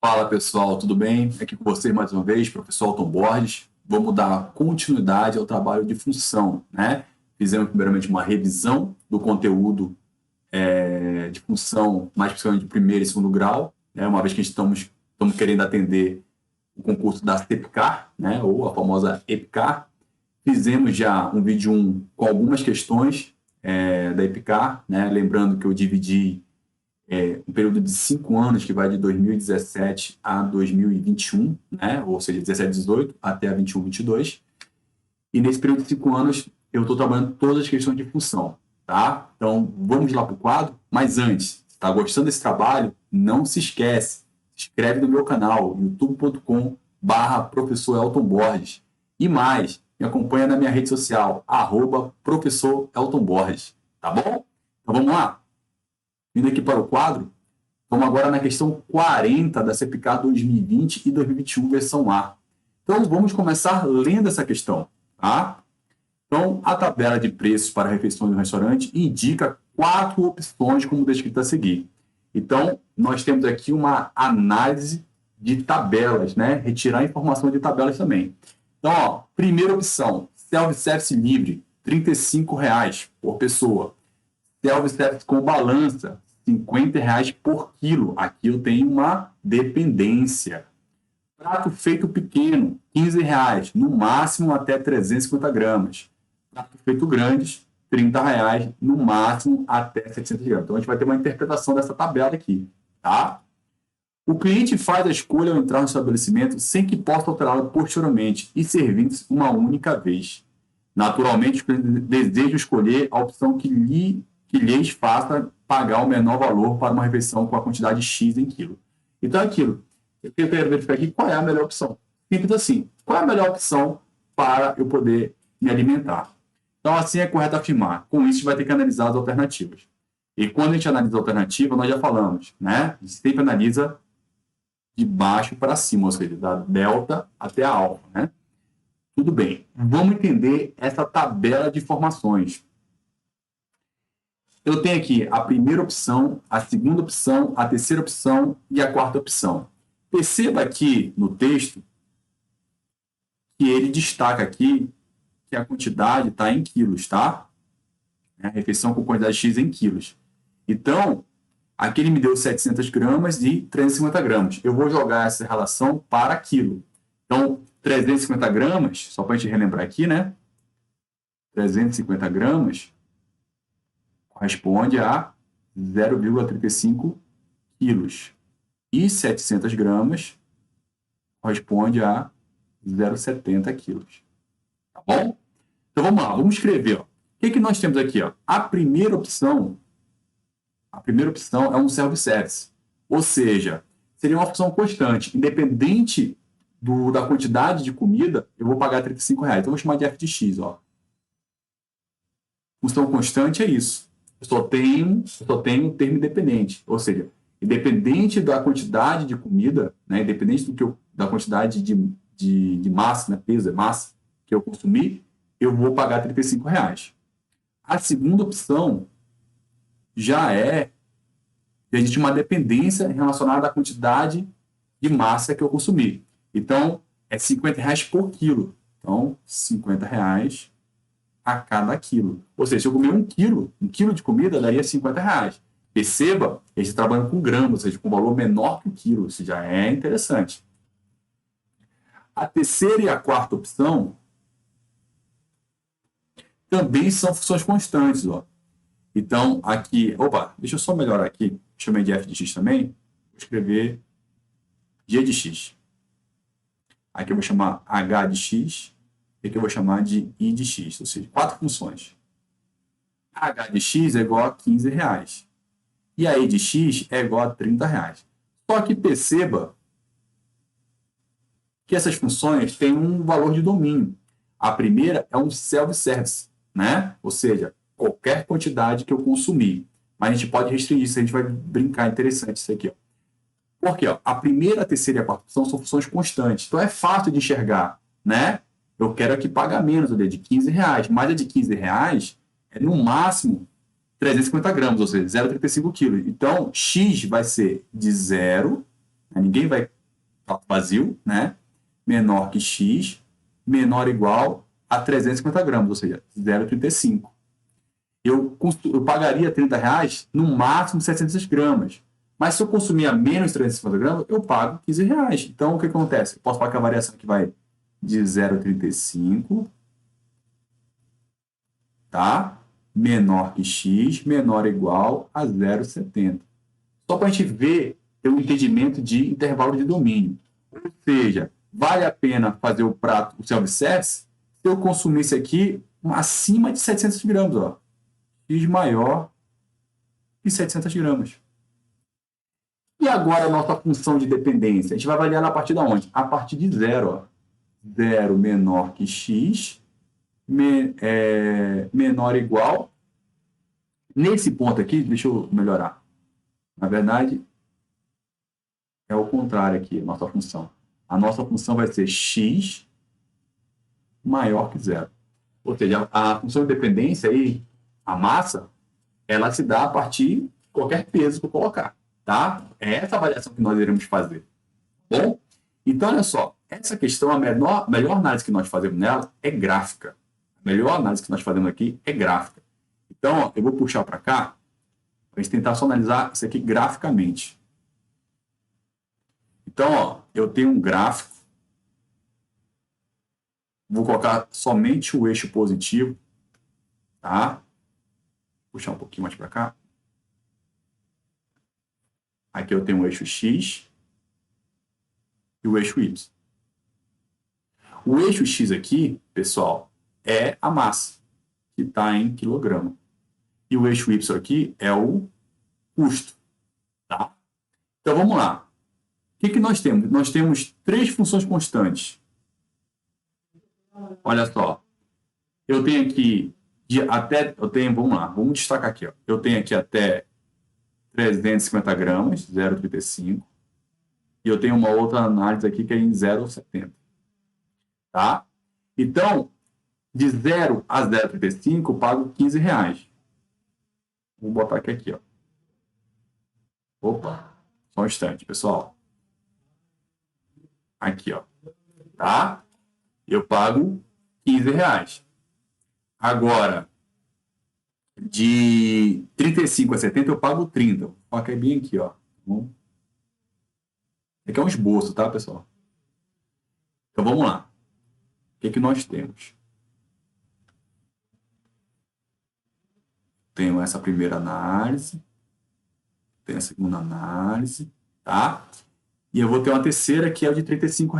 Fala pessoal, tudo bem? Aqui com vocês mais uma vez, professor Alton Borges. Vamos dar continuidade ao trabalho de função, né? Fizemos primeiramente uma revisão do conteúdo de função, mais precisamente de primeiro e segundo grau, né? Uma vez que estamos querendo atender o concurso da CEPCAR, né? Ou a famosa EPCAR. Fizemos já um vídeo 1 com algumas questões da EPCAR, né? Lembrando que eu dividi um período de 5 anos que vai de 2017 a 2021, né? Ou seja, 17, 18 até 21, 22. E nesse período de 5 anos eu estou trabalhando todas as questões de função, tá? Então vamos lá para o quadro. Mas antes, se está gostando desse trabalho, não se esquece, se inscreve no meu canal, youtube.com/professor Elton Borges. E mais, me acompanha na minha rede social, @professor Elton Borges, tá bom? Então vamos lá? Vindo aqui para o quadro, vamos agora na questão 40 da CEPCAR 2020 e 2021, versão A. Então, vamos começar lendo essa questão, tá? Então, a tabela de preços para refeições no restaurante indica 4 opções, como descrito a seguir. Então, nós temos aqui uma análise de tabelas, né? Retirar informação de tabelas também. Então, ó, primeira opção, self-service livre, R$ 35 por pessoa. Self-service com balança, R$ 50 por quilo. Aqui eu tenho uma dependência. Prato feito pequeno, R$ 15, no máximo até 350 gramas. Prato feito grandes, R$ 30, no máximo até 700 gramas. Então a gente vai ter uma interpretação dessa tabela aqui, tá? O cliente faz a escolha ao entrar no estabelecimento sem que possa alterá-la posteriormente e servir uma única vez. Naturalmente, o cliente deseja escolher a opção que lhes faça pagar o menor valor para uma refeição com a quantidade X em quilo. Então, é aquilo. Eu quero verificar aqui qual é a melhor opção. Simples assim. Qual é a melhor opção para eu poder me alimentar? Então, assim é correto afirmar. Com isso, a gente vai ter que analisar as alternativas. E quando a gente analisa a alternativa, nós já falamos, né? A gente sempre analisa de baixo para cima, ou seja, da delta até a alfa, né? Tudo bem. Vamos entender essa tabela de informações. Eu tenho aqui a primeira opção, a segunda opção, a terceira opção e a quarta opção. Perceba aqui no texto que ele destaca aqui que a quantidade está em quilos, tá? A refeição com quantidade X em quilos. Então, aqui ele me deu 700 gramas e 350 gramas. Eu vou jogar essa relação para quilo. Então, 350 gramas, só para a gente relembrar aqui, né? 350 gramas corresponde a 0,35 quilos. E 700 gramas corresponde a 0,70 quilos. Tá bom? Então vamos lá, vamos escrever. Ó. O que nós temos aqui? Ó? A primeira opção é um self-service. Ou seja, seria uma função constante. Independente da quantidade de comida, eu vou pagar R$ 35. Então, eu vou chamar de f de x. Ó. Função constante é isso. Eu só tenho um termo independente. Ou seja, independente da quantidade de comida, né, independente da quantidade de massa, né, peso é massa, que eu consumir, eu vou pagar R$ 35. A segunda opção já existe uma dependência relacionada à quantidade de massa que eu consumir. Então, é R$ 50 por quilo. Então, R$ 50 a cada quilo. Ou seja, se eu comer um quilo de comida daria R$ 50. Perceba, a gente trabalha com gramas, ou seja, com valor menor que o quilo. Isso já é interessante. A terceira e a quarta opção também são funções constantes. Ó. Então, aqui... Opa, deixa eu só melhorar aqui. Chamei de f de x também. Vou escrever g de x. Aqui eu vou chamar h de x. E aqui eu vou chamar de i de x. Ou seja, 4 funções. H de x é igual a R$ 15. E a i de x é igual a R$ 30. Só que perceba que essas funções têm um valor de domínio. A primeira é um self-service, né? Ou seja, qualquer quantidade que eu consumir. Mas a gente pode restringir isso, a gente vai brincar interessante isso aqui. Ó. Porque ó, a primeira, a terceira e a quarta opção são funções constantes. Então é fácil de enxergar, né? Eu quero aqui pagar menos, de R$ 15, mas a de R$ 15 é no máximo 350 gramas, ou seja, 0,35 quilos. Então, X vai ser de 0 Ninguém vai vazio, né? Menor que x, menor ou igual a 350 gramas, ou seja, 0,35. Eu pagaria R$ 30 no máximo 700 gramas. Mas se eu consumir a menos de 350 gramas, eu pago R$ 15. Então, o que acontece? Eu posso pagar a variação que vai de 0,35, tá? Menor que x, menor ou igual a 0,70. Só para a gente ver o entendimento de intervalo de domínio. Ou seja, vale a pena fazer o prato, o self-service, se eu consumisse aqui acima de 700 gramas, ó. X maior que 700 gramas. E agora a nossa função de dependência? A gente vai avaliar a partir de onde? A partir de zero. Ó. 0 menor que x, menor ou igual. Nesse ponto aqui, deixa eu melhorar. Na verdade, é o contrário aqui, a nossa função. A nossa função vai ser x maior que zero. Ou seja, a função de dependência aí, a massa, ela se dá a partir de qualquer peso que eu colocar. Tá? É essa avaliação que nós iremos fazer. Bom? Então, olha só. Essa questão, a melhor análise que nós fazemos nela é gráfica. A melhor análise que nós fazemos aqui é gráfica. Então, ó, eu vou puxar para cá para a gente tentar só analisar isso aqui graficamente. Então, ó, eu tenho um gráfico. Vou colocar somente o eixo positivo. Tá? Vou puxar um pouquinho mais para cá. Aqui eu tenho o eixo X e o eixo Y. O eixo X aqui, pessoal, é a massa, que está em quilograma. E o eixo Y aqui é o custo. Tá? Então, vamos lá. O que nós temos? Nós temos 3 funções constantes. Olha só. Eu tenho aqui, vamos lá, vamos destacar aqui. Ó. Eu tenho aqui até 350 gramas, 0,35. E eu tenho uma outra análise aqui que é em 0,70. Tá? Então, de 0 a 0,35, eu pago R$ 15. Vou botar aqui, ó. Opa, só um instante, pessoal. Aqui, ó. Tá? Eu pago R$ 15. Agora, de 35 a 70, eu pago 30. Vou colocar bem aqui, ó. Aqui é um esboço, tá, pessoal? Então, vamos lá. O que nós temos? Tenho essa primeira análise. Tenho a segunda análise, tá? E eu vou ter uma terceira que é o de R$ 35,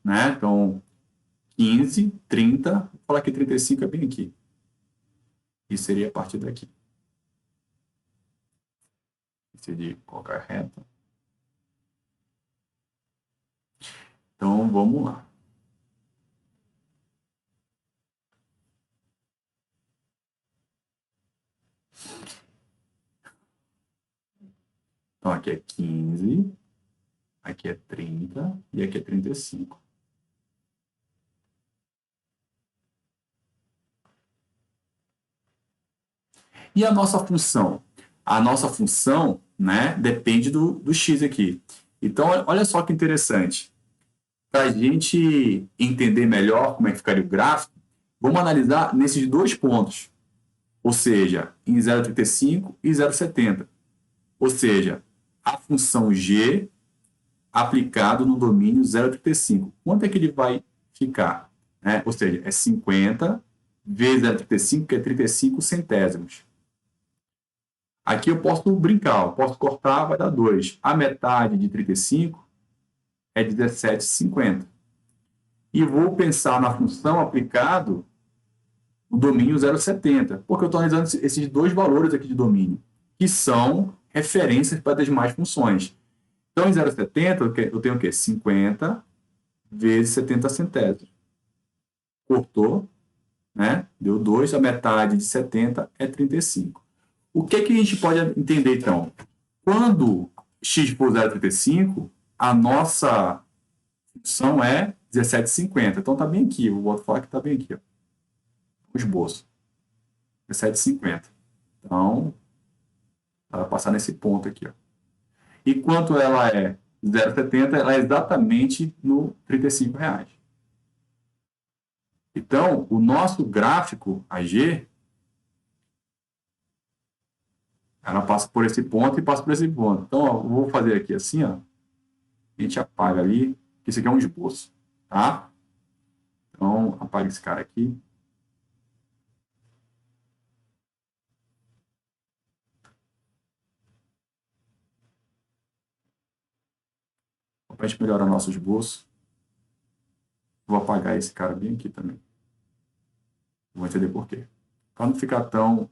né? Então, 15, 30, vou falar que 35 é bem aqui. E seria a partir daqui. Decidi colocar reta. Então, vamos lá. Então, aqui é 15, aqui é 30 e aqui é 35. E a nossa função? A nossa função, né, depende do x aqui. Então, olha só que interessante. Para a gente entender melhor como é que ficaria o gráfico, vamos analisar nesses 2 pontos. Ou seja, em 0,35 e 0,70. Ou seja, a função g aplicado no domínio 0,35. Quanto é que ele vai ficar? Ou seja, é 50 vezes 0,35, que é 35 centésimos. Aqui eu posso brincar, eu posso cortar, vai dar 2. A metade de 35 é 17,50. E vou pensar na função aplicado no domínio 0,70, porque eu estou analisando esses 2 valores aqui de domínio, que são referências para as demais funções. Então, em 0,70, eu tenho o quê? 50 vezes 70 centésimos. Cortou, né? Deu 2, a metade de 70 é 35. O que a gente pode entender, então? Quando x for 0,35, a nossa função é 17,50. Então, está bem aqui. Eu vou falar que está bem aqui. Ó. O esboço. 17,50. Então, ela vai passar nesse ponto aqui. Ó. E quanto ela é 0,70, ela é exatamente no R$ 35. Então, o nosso gráfico AG, ela passa por esse ponto e passa por esse ponto. Então, ó, eu vou fazer aqui assim, ó. A gente apaga ali, que isso aqui é um esboço, tá? Então, apaga esse cara aqui. Para a gente melhorar nosso esboço. Vou apagar esse cara bem aqui também. Vou entender por quê. Para não ficar tão...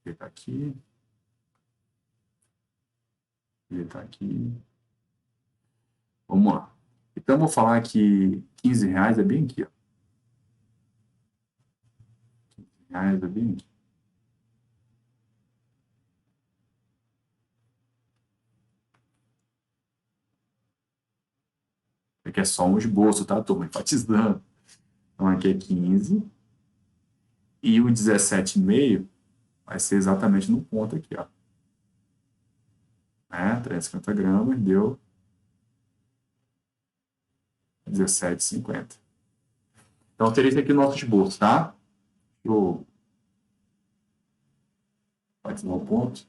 Ele tá aqui. Ele tá aqui. Vamos lá. Então, eu vou falar que R$ 15 é bem aqui, ó. R$ 15 é bem aqui. Aqui é só um esboço, tá, turma? Enfatizando. Então, aqui é 15. E o 17,5 vai ser exatamente no ponto aqui, ó. 350 gramas deu 17,50. Então, teria isso aqui no nosso esboço, tá? Eu ativar o ponto.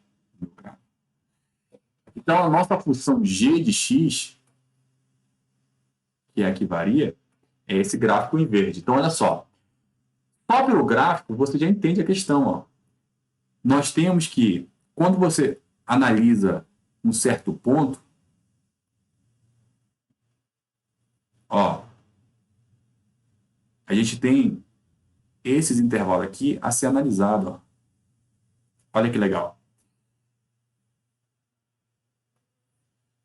Então, a nossa função g de x, que é a que varia, é esse gráfico em verde. Então, olha só. Só pelo gráfico, você já entende a questão, ó. Nós temos que, quando você analisa um certo ponto, ó, a gente tem esses intervalos aqui a ser analisado, ó. Olha que legal.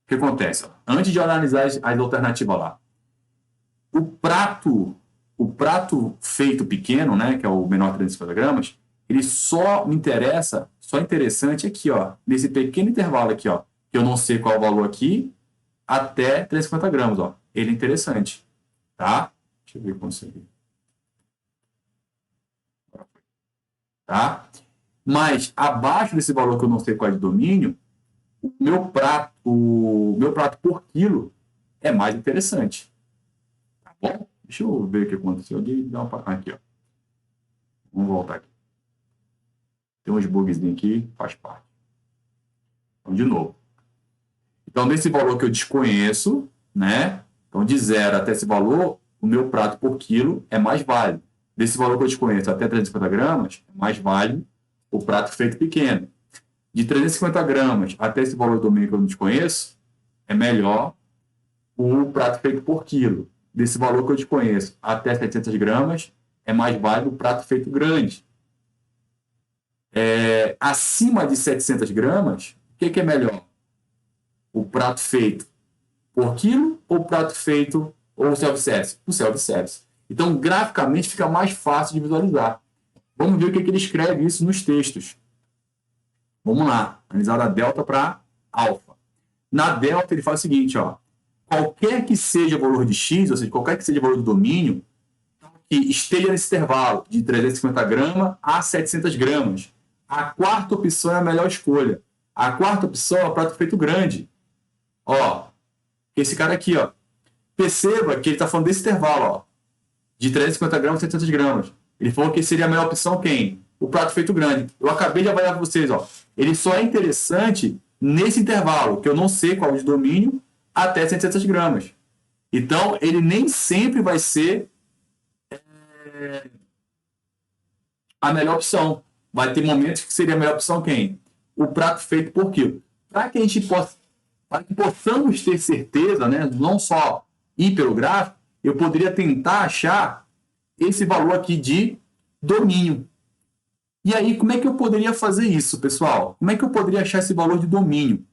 O que acontece? Ó? Antes de analisar as alternativas lá, o prato feito pequeno, né, que é o menor de 350 gramas, ele só me interessa, só interessante aqui, ó, nesse pequeno intervalo aqui, ó, que eu não sei qual é o valor aqui, até 350 gramas, ó. Ele é interessante, tá? Deixa eu ver como você vê. Tá? Mas abaixo desse valor que eu não sei qual é de domínio, o meu prato por quilo é mais interessante. Tá bom? Deixa eu ver o que aconteceu ali. Aqui, ó. Vamos voltar aqui. Tem uns bugzinhos aqui, faz parte. Então, de novo. Então, desse valor que eu desconheço, né? Então, de 0 até esse valor, o meu prato por quilo é mais válido. Desse valor que eu desconheço até 350 gramas, é mais válido o prato feito pequeno. De 350 gramas até esse valor do domínio que eu não desconheço, é melhor o prato feito por quilo. Desse valor que eu desconheço até 700 gramas, é mais válido o prato feito grande. Acima de 700 gramas, o que é melhor? O prato feito por quilo ou o prato feito ou self-service? O self-service. Então, graficamente, fica mais fácil de visualizar. Vamos ver o que ele escreve isso nos textos. Vamos lá, analisar da delta para alfa. Na delta, ele faz o seguinte, ó. Qualquer que seja o valor de x, ou seja, qualquer que seja o valor do domínio, que esteja nesse intervalo de 350 gramas a 700 gramas, a quarta opção é a melhor escolha. A quarta opção é o prato feito grande. Ó, esse cara aqui, ó. Perceba que ele está falando desse intervalo, ó, de 350 gramas a 700 gramas. Ele falou que seria a melhor opção quem? O prato feito grande. Eu acabei de avaliar para vocês, ó. Ele só é interessante nesse intervalo, que eu não sei qual é o de domínio, até 700 gramas. Então, ele nem sempre vai ser a melhor opção. Vai ter momentos que seria a melhor opção quem? O prato feito por quilo. Para que a gente possa, para que possamos ter certeza, né, não só ir pelo gráfico, eu poderia tentar achar esse valor aqui de domínio. E aí, como é que eu poderia fazer isso, pessoal? Como é que eu poderia achar esse valor de domínio?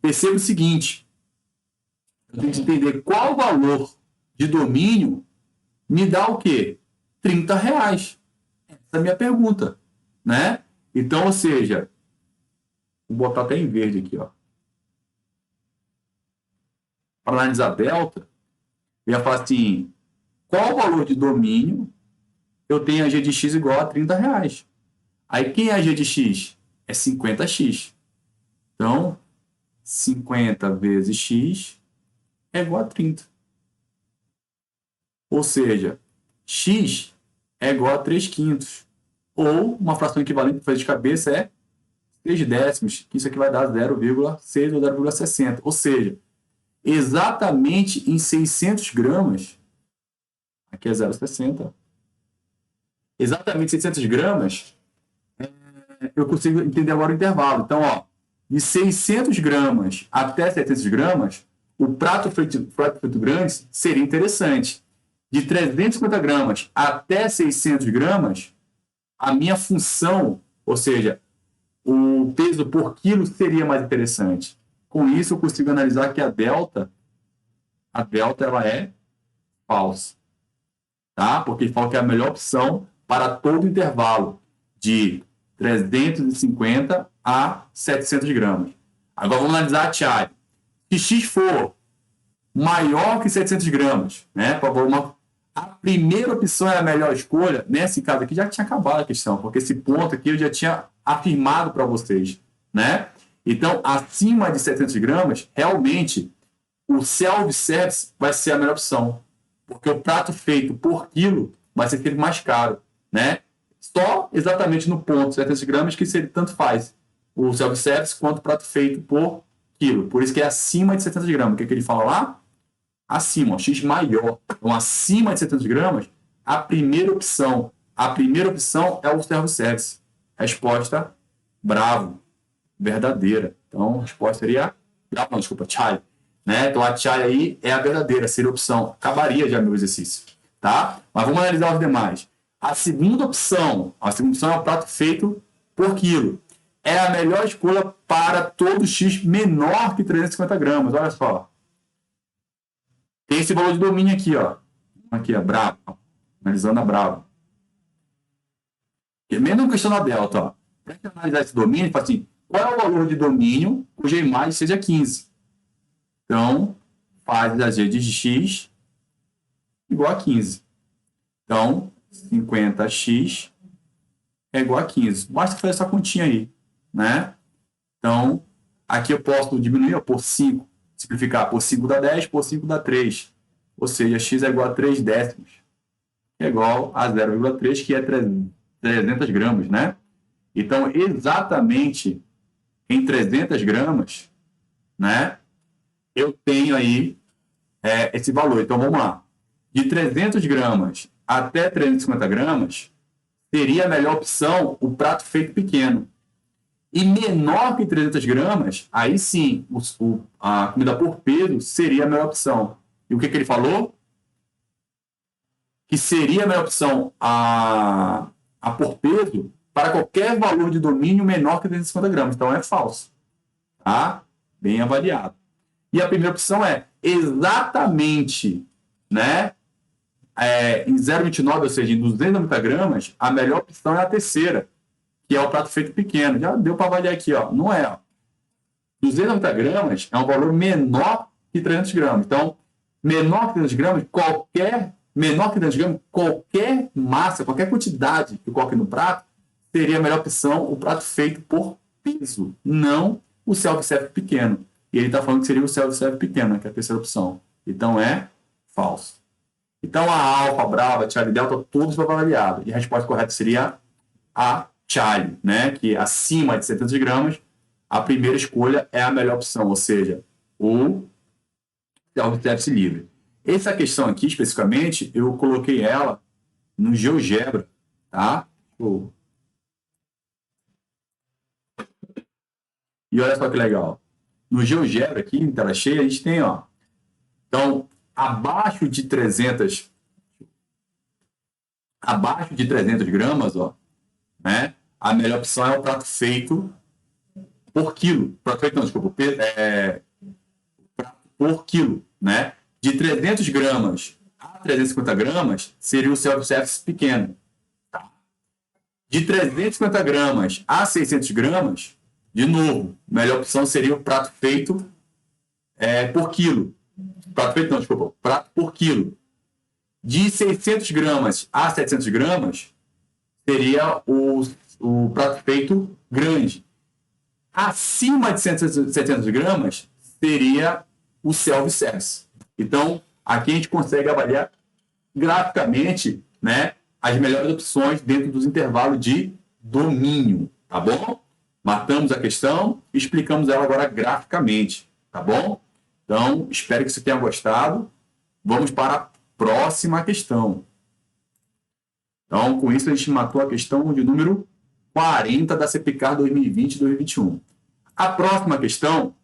Perceba o seguinte, eu tenho que entender qual valor de domínio me dá o quê? R$ 30. Essa é a minha pergunta, né? Então, ou seja, vou botar até em verde aqui, ó. Para analisar delta, eu ia falar assim, qual o valor de domínio eu tenho a g de x igual a R$ 30? Aí, quem é a g de x? É 50x. Então, 50 vezes x é igual a 30. Ou seja, x é igual a 3 quintos. Ou, uma fração equivalente para fazer de cabeça é 3 décimos, que isso aqui vai dar 0,6 ou 0,60. Ou seja, exatamente em 600 gramas, aqui é 0,60, exatamente 600 gramas, eu consigo entender agora o intervalo. Então, ó, de 600 gramas até 700 gramas, o prato feito grande seria interessante. De 350 gramas até 600 gramas, a minha função, ou seja, o peso por quilo seria mais interessante. Com isso, eu consigo analisar que a delta ela é falsa, tá? Porque ele fala que é a melhor opção para todo o intervalo de 350 a 700 gramas. Agora vamos analisar a Chai. Se x for maior que 700 gramas, né? A primeira opção é a melhor escolha. Nesse caso aqui já tinha acabado a questão, porque esse ponto aqui eu já tinha afirmado para vocês, né? Então, acima de 700 gramas, realmente, o self-service vai ser a melhor opção, porque o prato feito por quilo vai ser sempre mais caro, né? Só exatamente no ponto 700 gramas que seria, tanto faz o self-service quanto o prato feito por quilo. Por isso que é acima de 700 gramas. O que, é que ele fala lá? Acima, ó, x maior. Então, acima de 700 gramas, a primeira opção é o self-service. Resposta, bravo, verdadeira. Então, a resposta seria, não, desculpa, chai. Né? Então, a chai aí é a verdadeira, seria a opção. Acabaria já meu exercício, tá? Mas vamos analisar os demais. A segunda opção é o prato feito por quilo. É a melhor escolha para todo x menor que 350 gramas. Olha só. Tem esse valor de domínio aqui, ó. Aqui, ó, bravo. Analisando a bravo. Mesmo questão da delta, ó. Para analisar esse domínio, fala assim, qual é o valor de domínio cuja imagem seja 15? Então, faz a g de x igual a 15. Então, 50x é igual a 15. Basta fazer essa continha aí, né? Então, aqui eu posso diminuir por 5. Simplificar por 5 dá 10, por 5 dá 3. Ou seja, x é igual a 3 décimos. Que é igual a 0,3, que é 300 gramas, né? Então, exatamente em 300 gramas, né? Eu tenho aí esse valor. Então, vamos lá. De 300 gramas até 350 gramas, seria a melhor opção o prato feito pequeno. E menor que 300 gramas, aí sim, a comida por peso seria a melhor opção. E o que ele falou? Que seria a melhor opção a por peso para qualquer valor de domínio menor que 350 gramas. Então, é falso. Tá? Bem avaliado. E a primeira opção é exatamente, né? Em 0,29, ou seja, em 290 gramas, a melhor opção é a terceira, que é o prato feito pequeno. Já deu para avaliar aqui, ó. Não é, ó. 290 gramas é um valor menor que 300 gramas. Então, menor que 300 gramas, qualquer massa, qualquer quantidade que eu coloque no prato, seria a melhor opção o prato feito por peso, não o self-serve pequeno. E ele está falando que seria o self-serve pequeno, que é a terceira opção. Então, é falso. Então, a alfa, brava, Charlie, delta, todos foram avaliados. E a resposta correta seria a Charlie, né? Que acima de 700 gramas, a primeira escolha é a melhor opção, ou seja, o self-service livre. Essa questão aqui, especificamente, eu coloquei ela no GeoGebra, tá? E olha só que legal. No GeoGebra aqui, em tela cheia, a gente tem, ó. Então, abaixo de 300 gramas, ó, né? A melhor opção é o prato feito por quilo. Prato feito, não, desculpa. Prato por quilo, né? De 300 gramas a 350 gramas seria o self-service pequeno. Tá? De 350 gramas a 600 gramas, de novo, a melhor opção seria o prato feito por quilo. Prato feito, não, desculpa. Prato por quilo. De 600 gramas a 700 gramas, seria o o prato feito grande. Acima de 700 gramas seria o self-service. Então, aqui a gente consegue avaliar graficamente, né, as melhores opções dentro dos intervalos de domínio, tá bom? Matamos a questão, explicamos ela agora graficamente, tá bom? Então, espero que você tenha gostado. Vamos para a próxima questão. Então, com isso, a gente matou a questão de número 40 da CPCAR 2020-2021. A próxima questão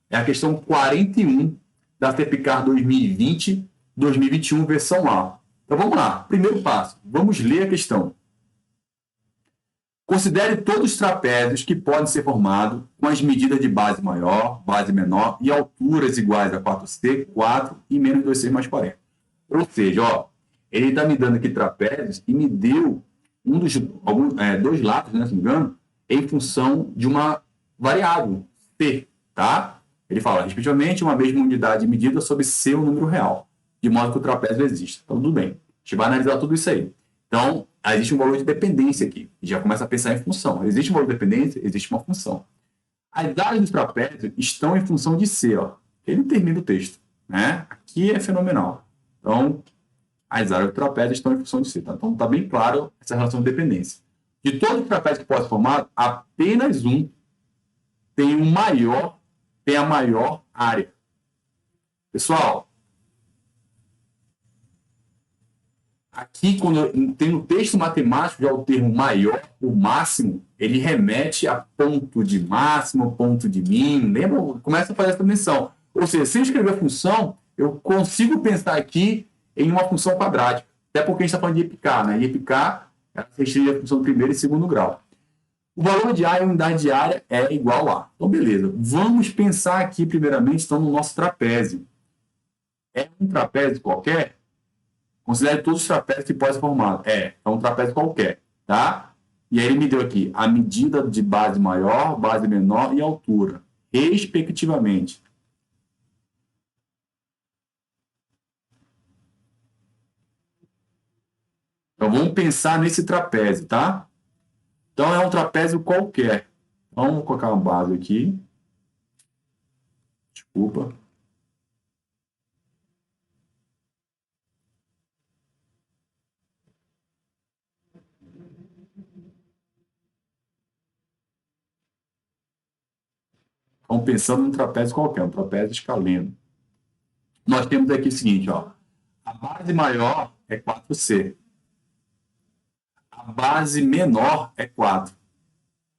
é a questão 41 da CPCAR 2020-2021, versão A. Então, vamos lá. Primeiro passo. Vamos ler a questão. Considere todos os trapézios que podem ser formados com as medidas de base maior, base menor e alturas iguais a 4C, 4 e menos 2C mais 40. Ou seja, ó, ele está me dando aqui trapézios e me deu dois lados, né, se não me engano, em função de uma variável, C, tá? Ele fala, respectivamente, uma mesma unidade de medida sobre seu número real, de modo que o trapézio existe. Então, tudo bem. A gente vai analisar tudo isso aí. Então, existe um valor de dependência aqui. E já começa a pensar em função. Existe um valor de dependência, existe uma função. As áreas dos trapézios estão em função de C, ó. Ele termina o texto, né? Aqui é fenomenal. Então, as áreas do trapézio estão em função de C. Tá? Então, está bem claro essa relação de dependência. De todos os trapézios que podem ser formados, apenas um tem a maior área. Pessoal, aqui, quando tem no texto matemático já o termo maior, o máximo, ele remete a ponto de máximo, ponto de mínimo. Lembra? Começa a fazer essa menção. Ou seja, se eu escrever a função, eu consigo pensar aqui em uma função quadrática. Até porque a gente está falando de EPK, né? E EPK restringe a função do primeiro e segundo grau. O valor de A e a unidade diária é igual a. Então, beleza. Vamos pensar aqui, primeiramente, então, no nosso trapézio. É um trapézio qualquer? Considere todos os trapézios que podem ser formados. É um trapézio qualquer, tá? E aí ele me deu aqui a medida de base maior, base menor e altura, respectivamente. Então, vamos pensar nesse trapézio, tá? Então, é um trapézio qualquer. Vamos colocar uma base aqui. Desculpa. Estão pensando num trapézio qualquer, um trapézio escaleno. Nós temos aqui o seguinte, ó. A base maior é 4C. A base menor é 4.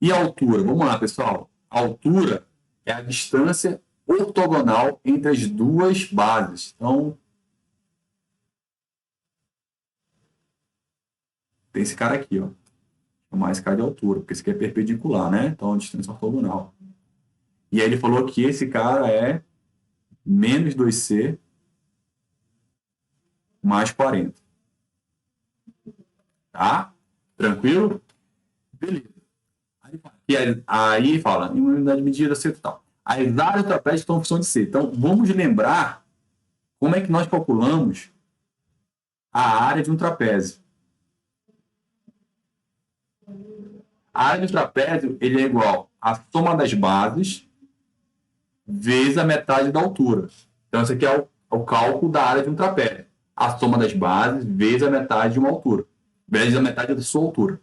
E a altura? Vamos lá, pessoal. A altura é a distância ortogonal entre as duas bases. Então, tem esse cara aqui, ó. Chamar esse cara de altura, porque esse aqui é perpendicular, né? Então, a distância ortogonal. E aí ele falou que esse cara é menos 2C mais 40. Tá? Tranquilo? Beleza. Aí fala, em uma unidade de medida, C e tal. As áreas do trapézio estão em função de C. Então, vamos lembrar como é que nós calculamos a área de um trapézio. A área do trapézio ele é igual à soma das bases vezes a metade da altura. Então, esse aqui é o cálculo da área de um trapézio. A soma das bases vezes a metade de uma altura. Vezes a metade da sua altura.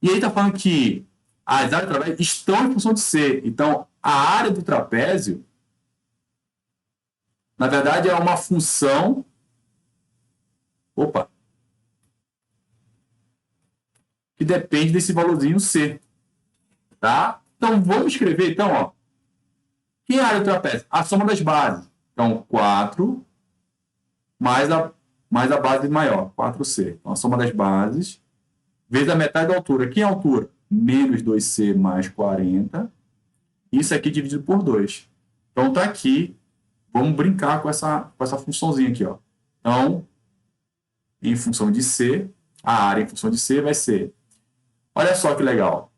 E aí está falando que as áreas do trapézio estão em função de C. Então, a área do trapézio, na verdade, é uma função... Opa! Que depende desse valorzinho C. Tá? Então, vamos escrever, então, ó. Que é a área do trapézio? A soma das bases. Então, 4 mais a base maior, 4C. Então, a soma das bases vezes a metade da altura. Que é a altura? Menos 2C mais 40. Isso aqui dividido por 2. Então, tá aqui. Vamos brincar com essa funçãozinha aqui, ó. Então, em função de C, a área em função de C vai ser... Olha só que legal.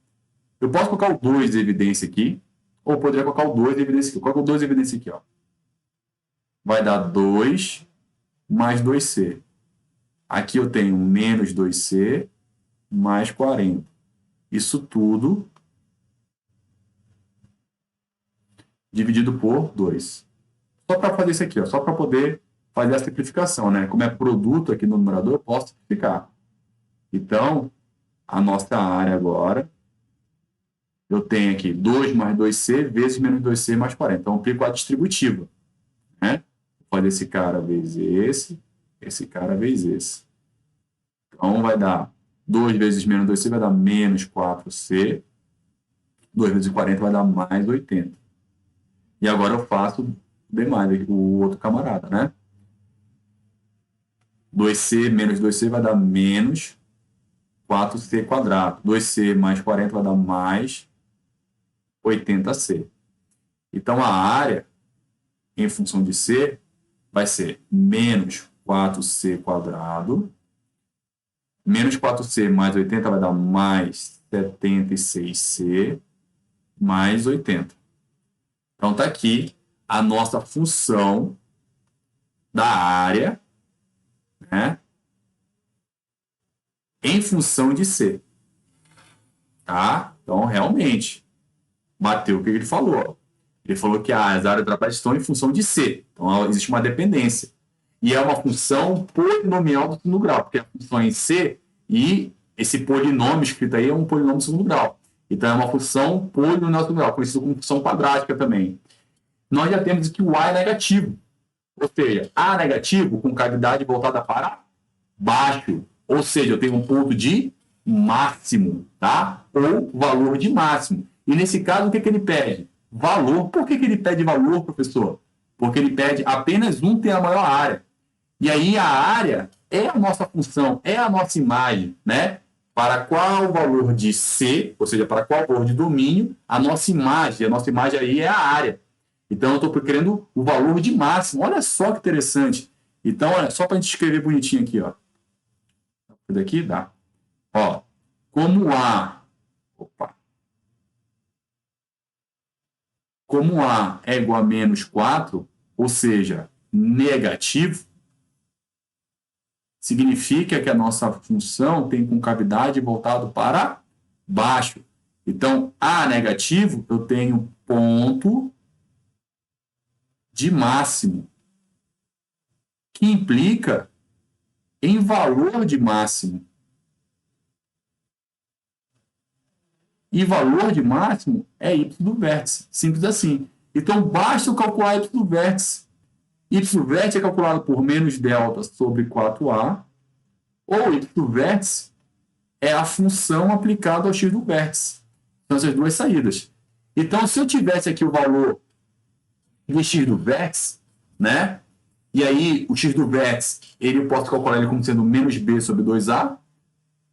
Eu posso colocar o 2 de evidência aqui, ou poderia colocar o 2 de evidência aqui. Coloca o 2 de evidência aqui, ó. Vai dar 2 mais 2C. Aqui eu tenho menos 2C mais 40. Isso tudo dividido por 2. Só para fazer isso aqui, ó, só para poder fazer a simplificação, né? Como é produto aqui no numerador, eu posso simplificar. Então, a nossa área agora, eu tenho aqui 2 mais 2C vezes menos 2C mais 40. Então, eu aplico a distributiva, né? Vou fazer esse cara vezes esse cara vezes esse. Então, vai dar 2 vezes menos 2C vai dar menos 4C. 2 vezes 40 vai dar mais 80. E agora eu faço o demais, o outro camarada, né? 2C menos 2C vai dar menos 4C quadrado. 2C mais 40 vai dar mais 80C. Então, a área, em função de C, vai ser menos 4C quadrado. Menos 4C mais 80 vai dar mais 76C mais 80. Então, está aqui a nossa função da área, né, em função de C. Tá? Então, realmente, bateu o que ele falou. Ele falou que as áreas da trapézio estão em função de C. Então, existe uma dependência. E é uma função polinomial do segundo grau, porque a função é em C e esse polinômio escrito aí é um polinômio do segundo grau. Então, é uma função polinomial do segundo grau, conhecido como função quadrática também. Nós já temos que o A é negativo. Ou seja, A negativo com cavidade voltada para baixo. Ou seja, eu tenho um ponto de máximo, tá? Ou valor de máximo. E nesse caso, o que ele pede? Valor. Por que ele pede valor, professor? Porque ele pede apenas um ter a maior área. E aí a área é a nossa função, é a nossa imagem, né? Para qual valor de C, ou seja, para qual valor de domínio, a nossa imagem aí é a área. Então, eu estou querendo o valor de máximo. Olha só que interessante. Então, olha, só para a gente escrever bonitinho aqui, ó. Daqui dá. Ó, como A, como A é igual a menos 4, ou seja, negativo, significa que a nossa função tem concavidade voltado para baixo. Então, A negativo, eu tenho ponto de máximo, que implica em valor de máximo. E valor de máximo é y do vértice. Simples assim. Então, basta eu calcular y do vértice. Y do vértice é calculado por menos delta sobre 4a, ou y do vértice é a função aplicada ao x do vértice. São essas duas saídas. Então, se eu tivesse aqui o valor do x do vértice, né? E aí, o x do vértice, eu posso calcular ele como sendo menos b sobre 2a,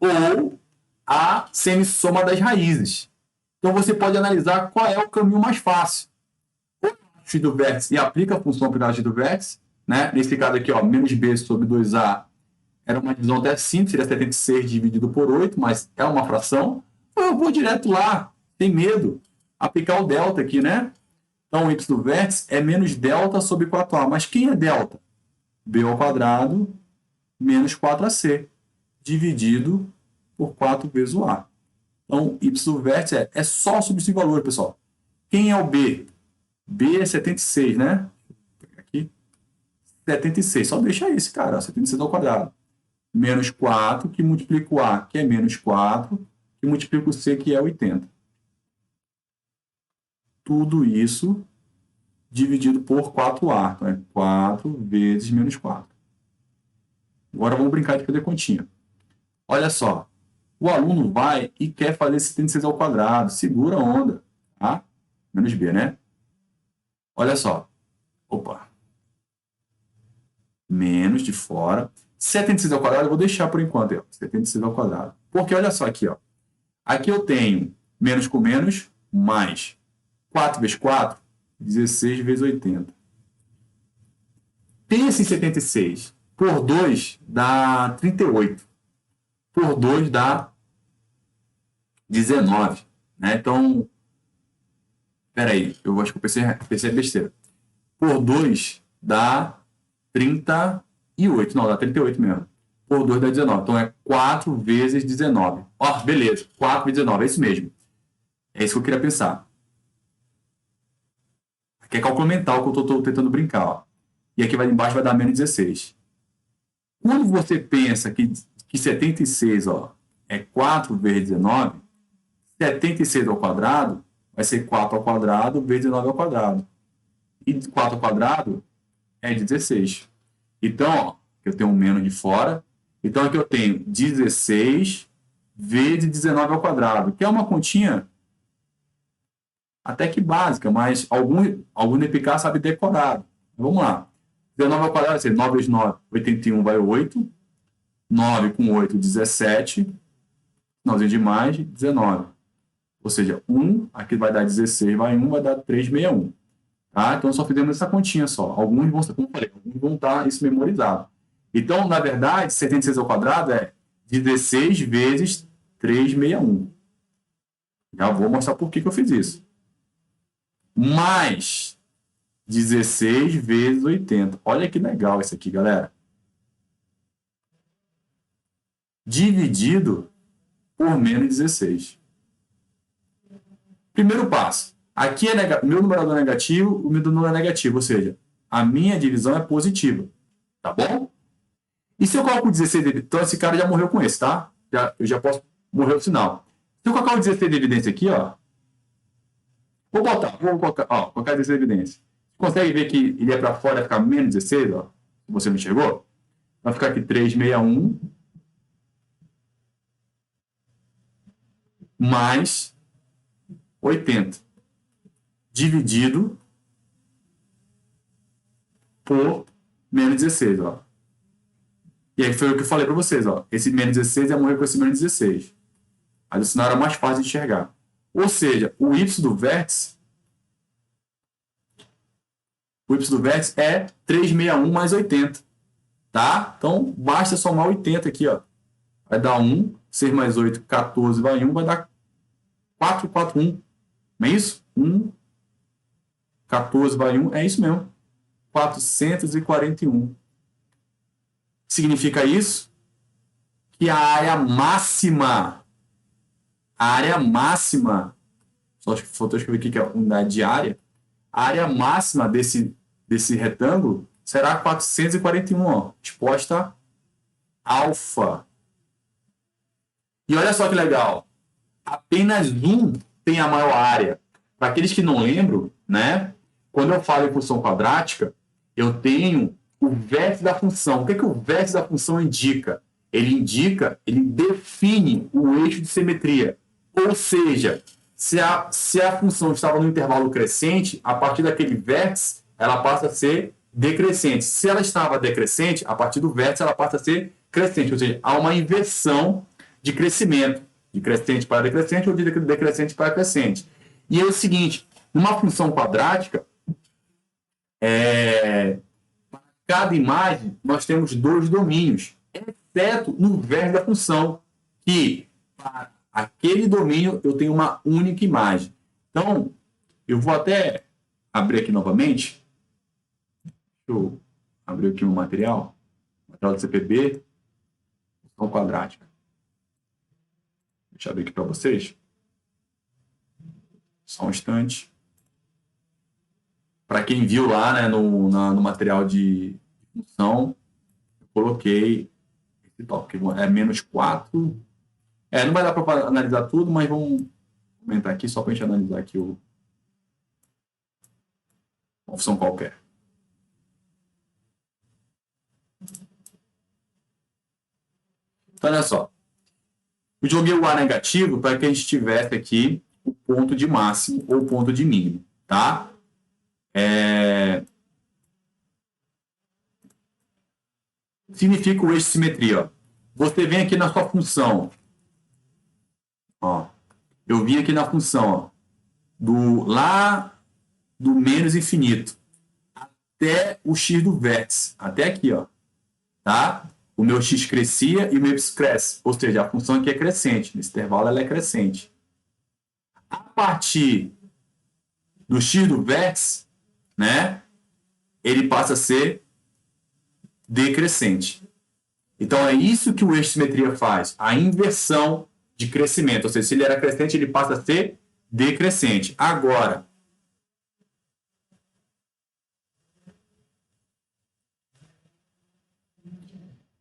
ou a semissoma das raízes. Então, você pode analisar qual é o caminho mais fácil. Ou o x do vértice e aplica a função aplicada ao x do vértice, né? Nesse caso aqui, ó, menos b sobre 2a era uma divisão até simples, seria 76 dividido por 8, mas é uma fração. Eu vou direto lá, sem medo, aplicar o delta aqui, né? Então, o y do vértice é menos delta sobre 4a. Mas quem é delta? b ao quadrado menos 4ac, dividido por 4 vezes o a. Então, y do vértice é só substituir valor, pessoal. Quem é o b? b é 76, né? Aqui. 76. Só deixa esse, cara. 76 ao quadrado. Menos 4, que multiplica o a, que é menos 4, que multiplica o c, que é 80. Tudo isso dividido por 4a. Então, é 4 vezes menos 4. Agora vamos brincar de fazer continha. Olha só. O aluno vai e quer fazer 76 ao quadrado. Segura a onda. Tá? Menos b, né? Olha só. Opa. Menos de fora. 76 ao quadrado eu vou deixar por enquanto. Ó. 76 ao quadrado. Porque olha só aqui. Ó. Aqui eu tenho menos com menos, mais 4 vezes 4, 16 vezes 80. Pense em 76. Por 2 dá 38. Por 2 dá 19. Né? Então, peraí, eu acho que eu pensei besteira. Por 2 dá 38. Não, dá 38 mesmo. por 2 dá 19. Então, é 4 vezes 19. Ó, beleza. 4 vezes 19, é isso mesmo. É isso que eu queria pensar. Aqui é cálculo mental que eu estou tentando brincar. Ó. E aqui embaixo vai dar menos 16. Quando você pensa que 76 ó, é 4 vezes 19, 76 ao quadrado vai ser 4 ao quadrado vezes 19 ao quadrado. E 4 ao quadrado é 16. Então, ó, eu tenho um menos de fora. Então, aqui eu tenho 16 vezes 19 ao quadrado, que é uma continha até que básica, mas algum NPK sabe decorado. Vamos lá. 19 ao quadrado vai ser 9 vezes 9, 81 vai 8. 9 com 8, 17. 9 de mais, 19. Ou seja, 1, aqui vai dar 16, vai 1, vai dar 361. Tá? Então, só fizemos essa continha só. Alguns vão, como eu falei, alguns vão estar isso memorizado. Então, na verdade, 76 ao quadrado é 16 vezes 361. Já vou mostrar por que eu fiz isso. Mais 16 vezes 80. Olha que legal isso aqui, galera. Dividido por menos 16. Primeiro passo. Aqui é meu numerador é negativo, o meu número é negativo, ou seja, a minha divisão é positiva. Tá bom? E se eu coloco 16 de evidência, então esse cara já morreu com esse, tá? Eu já posso morrer no final. Se eu colocar o 16 de evidência aqui, ó. Vou colocar 16 de evidência. Você consegue ver que ele é para fora, vai ficar menos 16, ó? Se você não enxergou? Vai ficar aqui 361 mais 80 dividido por menos 16, ó. E aí foi o que eu falei para vocês, ó. Esse menos 16 ia morrer com esse menos 16. Aí o sinal era mais fácil de enxergar. Ou seja, o y do vértice é 361 mais 80. Tá? Então, basta somar 80 aqui, ó. Vai dar 1, 6 mais 8, 14 vai 1, vai dar 441. Não é isso? 1, 14 vai 1, é isso mesmo. 441. Significa isso? Que a área máxima, só faltou escrever aqui que é a unidade de área, a área máxima desse retângulo será 441, ó, resposta alfa. E olha só que legal, apenas um tem a maior área. Para aqueles que não lembram, né? Quando eu falo em função quadrática, eu tenho o vértice da função. O que o vértice da função indica? Ele define o eixo de simetria. Ou seja, se a função estava no intervalo crescente, a partir daquele vértice, ela passa a ser decrescente. Se ela estava decrescente, a partir do vértice, ela passa a ser crescente. Ou seja, há uma inversão de crescimento, de crescente para decrescente ou de decrescente para crescente. E é o seguinte, numa função quadrática, para cada imagem, nós temos dois domínios, exceto no vértice da função, que para aquele domínio eu tenho uma única imagem. Então, eu vou até abrir aqui novamente. Deixa eu abrir aqui o material do CPB, função quadrática. Deixa eu abrir aqui para vocês. Só um instante. Para quem viu lá, né, no material de função, eu coloquei esse tópico, que é menos 4. Não vai dar para analisar tudo, mas vamos comentar aqui só para a gente analisar aqui uma função qualquer. Então, olha só. Eu joguei o A negativo para que a gente tivesse aqui o ponto de máximo ou o ponto de mínimo, tá? Significa o eixo de simetria, ó. Você vem aqui na sua função, ó. Eu vim aqui na função, ó, lá do menos infinito até o x do vértice, até aqui, ó, tá? O meu x crescia e o meu y cresce, ou seja, a função aqui é crescente, nesse intervalo ela é crescente. A partir do x do vértice, né, ele passa a ser decrescente. Então, é isso que o eixo de simetria faz, a inversão de crescimento. Ou seja, se ele era crescente, ele passa a ser decrescente. Agora,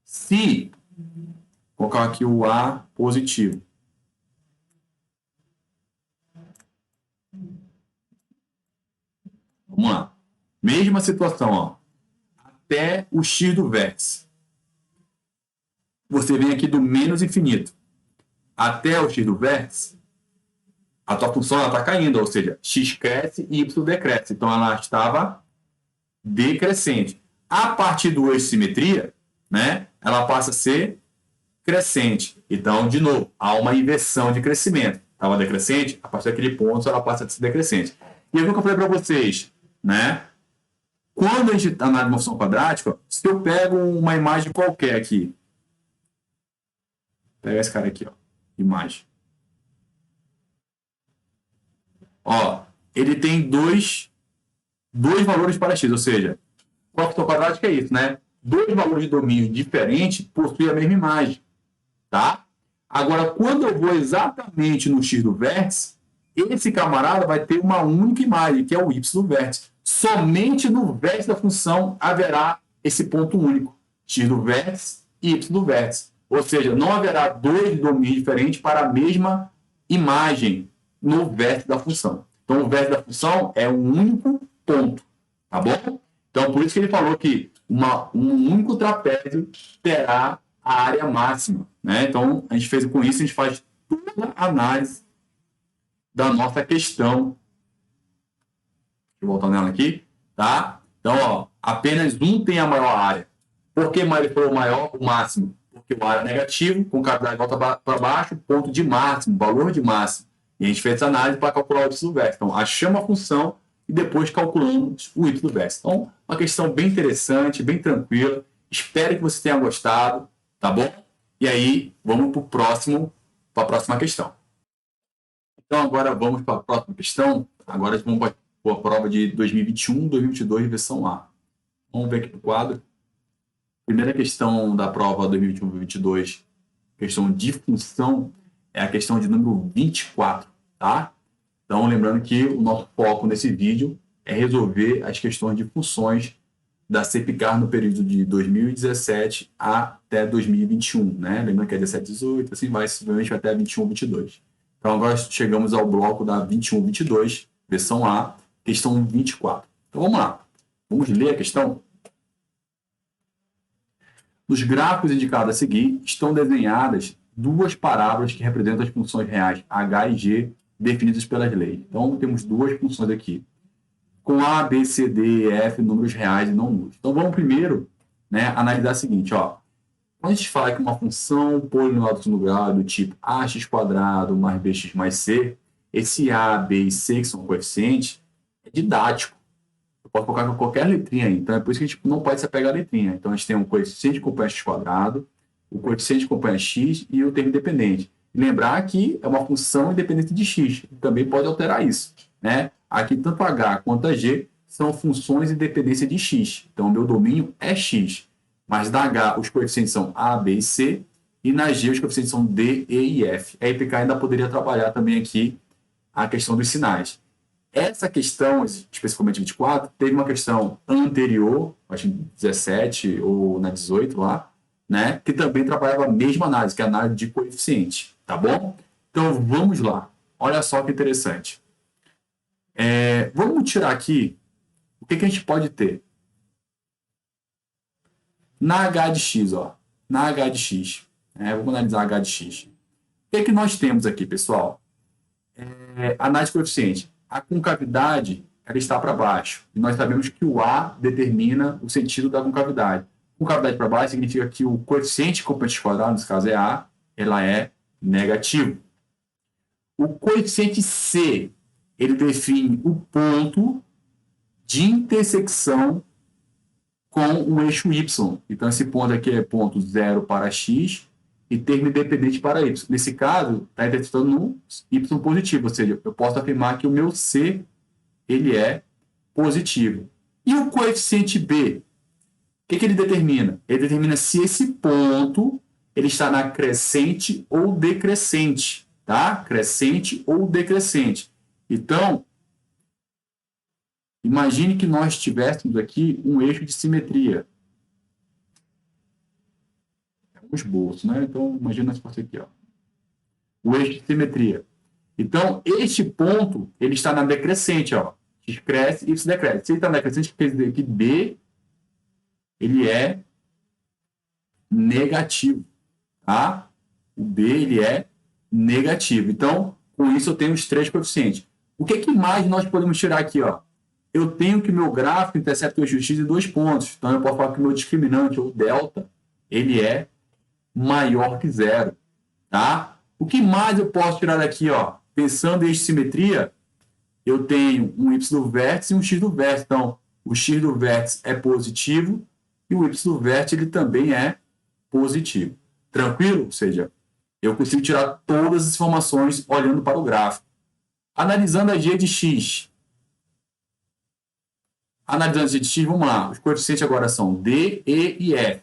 se vou colocar aqui o A positivo. Vamos lá. Mesma situação, ó. Até o x do vértice. Você vem aqui do menos infinito até o x do vértice, a tua função está caindo, ou seja, x cresce e y decresce. Então, ela estava decrescente. A partir do eixo de simetria, né, ela passa a ser crescente. Então, de novo, há uma inversão de crescimento. Estava decrescente, a partir daquele ponto ela passa a ser decrescente. E aí, o que eu falei para vocês, né? Quando a gente está na função quadrática, se eu pego uma imagem qualquer aqui, pega esse cara aqui, ó, imagem. Ó, ele tem dois valores para x, ou seja, a função quadrática é isso, né? Dois valores de domínio diferentes possuem a mesma imagem, tá? Agora, quando eu vou exatamente no x do vértice, esse camarada vai ter uma única imagem, que é o y do vértice. Somente no vértice da função haverá esse ponto único, x do vértice e y do vértice. Ou seja, não haverá dois domínios diferentes para a mesma imagem no vértice da função. Então, o vértice da função é um único ponto, tá bom? Então, por isso que ele falou que um único trapézio terá a área máxima, né? Então, a gente fez com isso, a gente faz toda a análise da nossa questão. Deixa eu voltar nela aqui, tá? Então, ó, apenas um tem a maior área. Por que ele falou maior, o máximo? Porque o área é negativo, com cavidade volta para baixo, ponto de máximo, valor de máximo. E a gente fez essa análise para calcular o y do vértice. Então, achamos a função e depois calculamos o y do vértice. Então, uma questão bem interessante, bem tranquila. Espero que você tenha gostado, tá bom? E aí, vamos para a próxima questão. Então, agora vamos para a próxima questão. Agora vamos para a prova de 2021, 2022, versão A. Vamos ver aqui para o quadro. Primeira questão da prova 2021, 2022, questão de função, é a questão de número 24, tá? Então, lembrando que o nosso foco nesse vídeo é resolver as questões de funções da CEPICAR no período de 2017 até 2021, né? Lembrando que é 17, 18, assim vai, simplesmente até 21, 22. Então, agora chegamos ao bloco da 21, 22, versão A, questão 24. Então, vamos lá. Vamos ler a questão? Nos gráficos indicados a seguir, estão desenhadas duas parábolas que representam as funções reais h e g definidas pelas leis. Então, temos duas funções aqui, com a, b, c, d e f números reais e não nulos. Então, vamos primeiro, né, analisar o seguinte, ó. Quando a gente fala que uma função polinomial do segundo grau do tipo ax² mais bx mais c, esse a, b e c, que são coeficientes, é didático. Eu posso colocar qualquer letrinha aí. Então, é por isso que a gente não pode se apegar à letrinha. Então, a gente tem um coeficiente que compõe x², o coeficiente que compõe x e o termo independente. E lembrar que é uma função independente de x. Também pode alterar isso, né? Aqui, tanto h quanto a g são funções de dependência de x. Então, o meu domínio é x. Mas na h, os coeficientes são a, b e c. E na g, os coeficientes são d, e e f. A EPK ainda poderia trabalhar também aqui a questão dos sinais. Essa questão, especificamente 24, teve uma questão anterior, acho que 17 ou na 18 lá, né, que também trabalhava a mesma análise, que é a análise de coeficiente, tá bom? Então, vamos lá. Olha só que interessante. Vamos tirar aqui o que a gente pode ter. Na h de x, ó, na h de x, vamos analisar h de x. O que nós temos aqui, pessoal? Análise de coeficiente. A concavidade ela está para baixo. E nós sabemos que o A determina o sentido da concavidade. Concavidade para baixo significa que o coeficiente que compõe x², nesse caso é A, ela é negativo. O coeficiente C, ele define o ponto de intersecção com o eixo Y. Então, esse ponto aqui é ponto 0 para x e termo independente para y. Nesse caso, está intersectando no y positivo, ou seja, eu posso afirmar que o meu C ele é positivo. E o coeficiente B? que ele determina? Ele determina se esse ponto ele está na crescente ou decrescente, tá? Crescente ou decrescente. Então, imagine que nós tivéssemos aqui um eixo de simetria. É um esboço, né? Então, imagina esse ponto aqui, ó. O eixo de simetria. Então, este ponto, ele está na decrescente, ó. X cresce, Y decresce. Se ele está na decrescente, quer dizer que B, ele é negativo, tá? O B, ele é negativo. Então, com isso, eu tenho os três coeficientes. O que mais nós podemos tirar aqui, ó? Eu tenho que o meu gráfico intercepta o eixo X em 2 pontos. Então, eu posso falar que o meu discriminante, ou delta, ele é maior que zero, tá? O que mais eu posso tirar daqui, ó? Pensando em simetria, eu tenho um y do vértice e um x do vértice. Então, o x do vértice é positivo e o y do vértice ele também é positivo. Tranquilo? Ou seja, eu consigo tirar todas as informações olhando para o gráfico. Analisando a g de x. Analisando a g de x, vamos lá. Os coeficientes agora são d, e e f.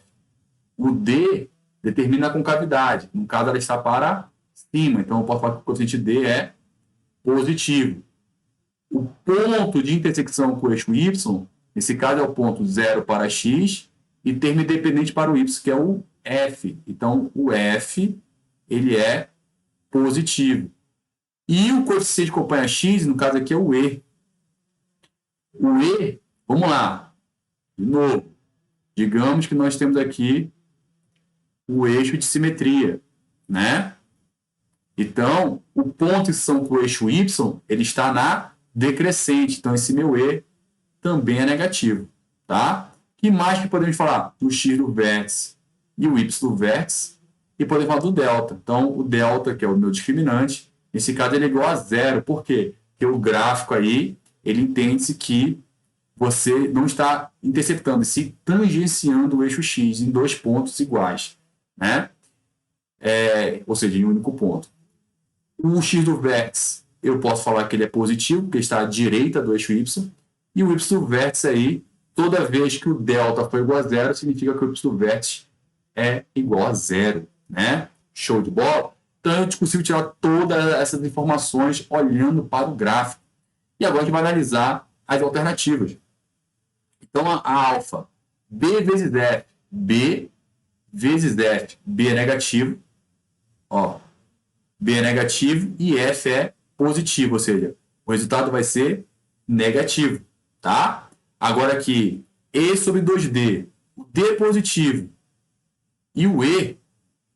O d determina a concavidade. No caso, ela está para cima. Então, eu posso falar que o coeficiente d é positivo. O ponto de intersecção com o eixo y, nesse caso é o ponto 0 para x, e termo independente para o y, que é o f. Então, o f, ele é positivo. E o coeficiente que acompanha x, no caso aqui, é o e. O e, vamos lá, de novo, digamos que nós temos aqui o eixo de simetria, né? Então, o ponto de são com o eixo y, ele está na decrescente. Então, esse meu e também é negativo, tá? Que mais que podemos falar? Do x do vértice e o y do vértice. E podemos falar do delta. Então, o delta, que é o meu discriminante, nesse caso ele é igual a zero. Por quê? Porque o gráfico aí, ele entende-se que você não está interceptando, se tangenciando o eixo x em 2 pontos iguais, né? Ou seja, em um único ponto. O x do vértice, eu posso falar que ele é positivo, porque está à direita do eixo y, e o y do vértice aí, toda vez que o delta for igual a zero, significa que o y do vértice é igual a zero, né? Show de bola? Então, eu consigo tirar todas essas informações olhando para o gráfico. E agora a gente vai analisar as alternativas. Então, a alfa, B vezes F, B vezes F, B é negativo, ó, B é negativo e F é positivo, ou seja, o resultado vai ser negativo, tá? Agora aqui, E sobre 2D, o D é positivo e o E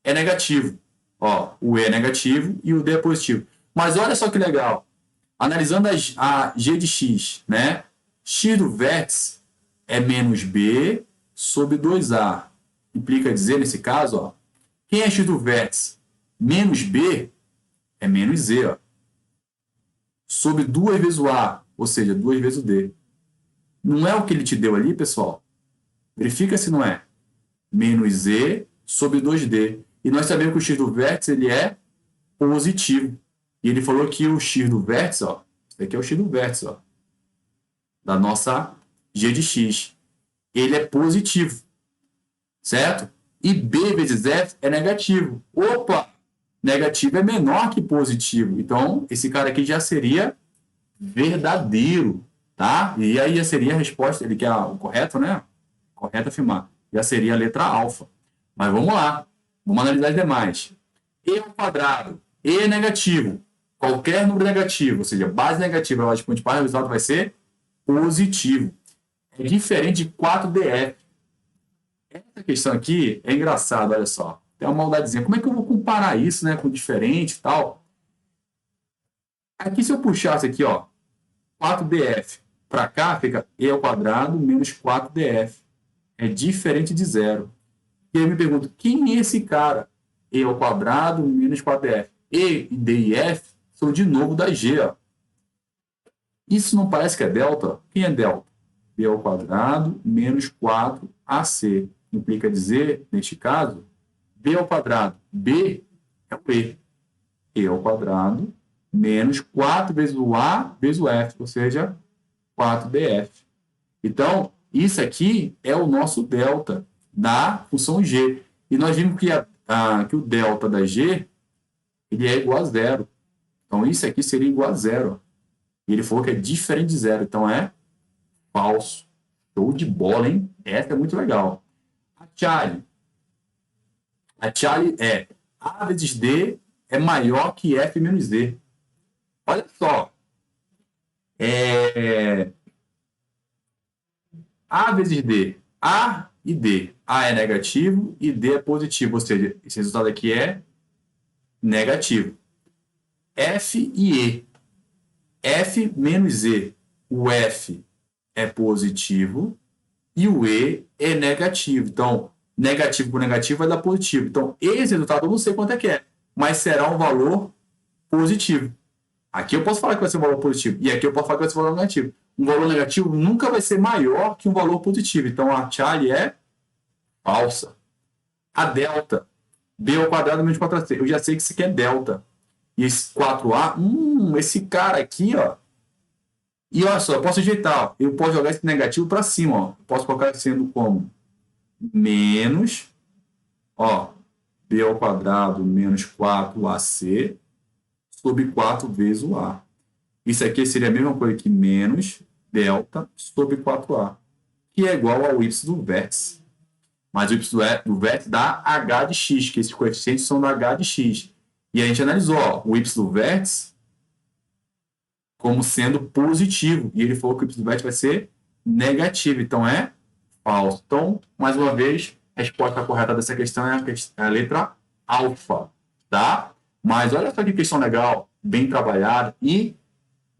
é negativo. Ó, o E é negativo e o D é positivo. Mas olha só que legal, analisando a G de X, né? X do vértice é menos B sobre 2A. Implica dizer, nesse caso, ó, quem é X do vértice? Menos B é menos Z, ó. Sobre 2 vezes o A, ou seja, 2 vezes o D. Não é o que ele te deu ali, pessoal? Verifica se não é. Menos Z sobre 2D. E nós sabemos que o X do vértice ele é positivo. E ele falou que o X do vértice, ó, esse aqui é o X do vértice, ó, da nossa G de X. Ele é positivo, certo? E B vezes F é negativo. Opa! Negativo é menor que positivo. Então, esse cara aqui já seria verdadeiro, tá? E aí já seria a resposta, ele quer o correto, né? Correto afirmar. Já seria a letra alfa. Mas vamos lá. Vamos analisar as demais. E ao quadrado. E é negativo. Qualquer número negativo, ou seja, base negativa, ela responde para o resultado vai ser positivo. É diferente de 4DF. Essa questão aqui é engraçada, olha só. Tem uma maldadezinha. Como é que eu vou comparar isso, né, com diferente e tal? Aqui, se eu puxasse aqui, ó, 4DF para cá, fica E ao quadrado menos 4DF. É diferente de zero. E aí eu me pergunto, quem é esse cara? E ao quadrado menos 4DF. E, D e F são de novo da G, ó. Isso não parece que é delta? Quem é delta? B ao quadrado menos 4AC. Implica dizer, neste caso, B ao quadrado. B é o E. E ao quadrado menos 4 vezes o A vezes o F, ou seja, 4DF. Então, Isso aqui é o nosso delta da função g. E nós vimos que o delta da g ele é igual a zero. Então, isso aqui seria igual a zero. E ele falou que é diferente de zero. Então, é falso. Show de bola, hein? Essa é muito legal. A Charlie. A Charlie é A vezes D é maior que F menos D. Olha só. A vezes D. A e D. A é negativo e D é positivo. Ou seja, esse resultado aqui é negativo. F e E. F menos E. O F é positivo e o E é negativo. Então, negativo por negativo vai dar positivo. Então, esse resultado eu não sei quanto é que é, mas será um valor positivo. Aqui eu posso falar que vai ser um valor positivo e aqui eu posso falar que vai ser um valor negativo. Um valor negativo nunca vai ser maior que um valor positivo. Então, a Charlie é falsa. A delta, B ao quadrado menos 4AC. Eu já sei que isso aqui é delta. E esse 4A, esse cara aqui, ó. E olha só, eu posso ajeitar. Ó. Eu posso jogar esse negativo para cima. Ó. Eu posso colocar sendo como menos, ó, B ao quadrado menos 4AC sobre 4 vezes o A. Isso aqui seria a mesma coisa que menos delta sobre 4A, que é igual ao y do vértice. Mas o y do vértice dá h de x, que esses coeficientes são da h de x. E a gente analisou ó, o y do vértice como sendo positivo. E ele falou que o y do vértice vai ser negativo. Então, é falso. Então, mais uma vez, a resposta correta dessa questão é a letra alfa. Tá? Mas olha só que questão legal, bem trabalhada. E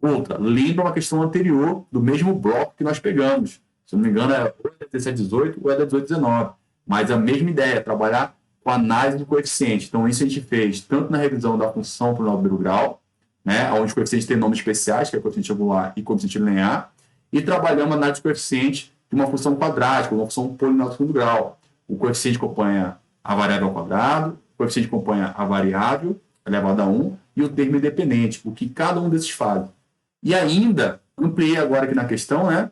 outra, lembra uma questão anterior do mesmo bloco que nós pegamos. Se não me engano, é ou é da 1718 ou é da 1819. Mas a mesma ideia, trabalhar com análise de coeficiente. Então, isso a gente fez tanto na revisão da função para o primeiro grau, né, onde os coeficientes têm nomes especiais, que é coeficiente angular e coeficiente linear, e trabalhamos a análise de coeficiente de uma função quadrática, uma função polinomial do segundo grau. O coeficiente acompanha a variável ao quadrado, o coeficiente acompanha a variável elevado a 1 e o termo independente, o que cada um desses faz. E ainda, ampliei agora aqui na questão, né,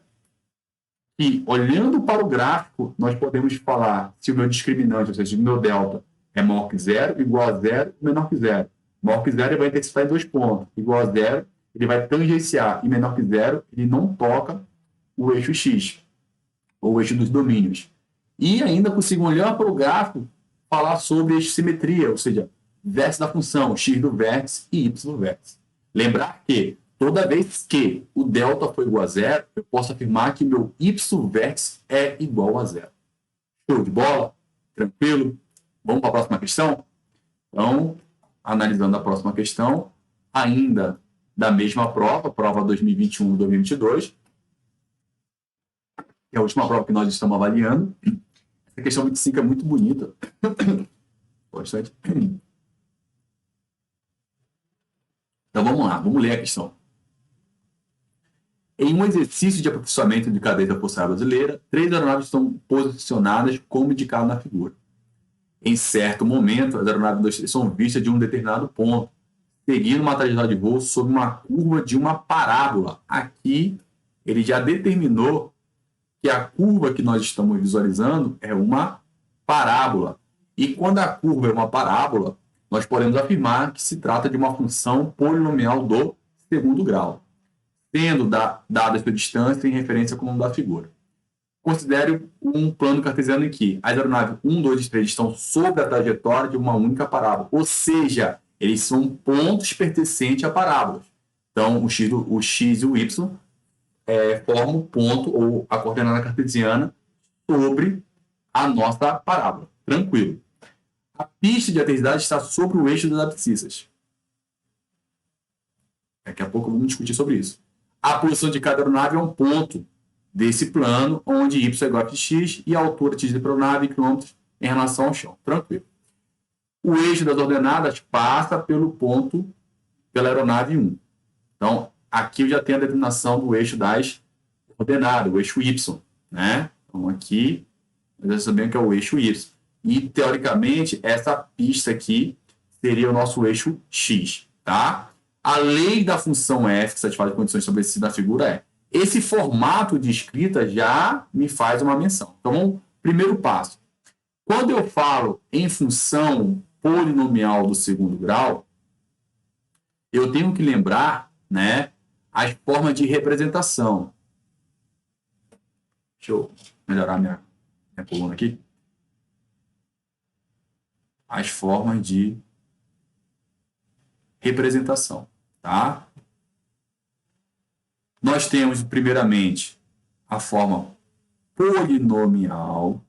que olhando para o gráfico, nós podemos falar se o meu discriminante, ou seja, se o meu delta é maior que zero, igual a zero, menor que zero. Maior que zero, ele vai interceptar em 2 pontos. Igual a zero, ele vai tangenciar. E menor que zero, ele não toca o eixo X, ou o eixo dos domínios. E ainda consigo olhar para o gráfico, falar sobre eixo simetria, ou seja, vértice da função, x do vértice e y do vértice. Lembrar que toda vez que o delta for igual a zero, eu posso afirmar que meu y vértice é igual a zero. Show de bola? Tranquilo? Vamos para a próxima questão? Então, analisando a próxima questão, ainda da mesma prova 2021-2022, que é a última prova que nós estamos avaliando. Essa questão 25 é muito bonita. Bastante. Então, vamos lá, vamos ler a questão. Em um exercício de aperfeiçoamento de cadência forçada brasileira, 3 aeronaves estão posicionadas como indicado na figura. Em certo momento, as aeronaves são vistas de um determinado ponto, seguindo uma trajetória de voo sob uma curva de uma parábola. Aqui, ele já determinou que a curva que nós estamos visualizando é uma parábola. E quando a curva é uma parábola, nós podemos afirmar que se trata de uma função polinomial do segundo grau, tendo dada essa distância em referência com o nome da figura. Considere um plano cartesiano em que as aeronaves 1, 2 e 3 estão sobre a trajetória de uma única parábola, ou seja, eles são pontos pertencentes a parábolas. Então, o x e o y formam o ponto ou a coordenada cartesiana sobre a nossa parábola. Tranquilo. A pista de aterrissagem está sobre o eixo das abscissas. Daqui a pouco vamos discutir sobre isso. A posição de cada aeronave é um ponto desse plano, onde y é igual a x e a altura atingida pela aeronave em quilômetros em relação ao chão. Tranquilo. O eixo das ordenadas passa pelo ponto, pela aeronave 1. Então, aqui eu já tenho a determinação do eixo das ordenadas, o eixo y. Né? Então, aqui, nós já sabemos que é o eixo y. E, teoricamente, essa pista aqui seria o nosso eixo x. Tá? A lei da função f, que satisfaz as condições estabelecidas na figura, é esse formato de escrita já me faz uma menção. Então, primeiro passo. Quando eu falo em função polinomial do segundo grau, eu tenho que lembrar, né, as formas de representação. Deixa eu melhorar minha coluna aqui. As formas de representação, tá? Nós temos, primeiramente, a forma polinomial.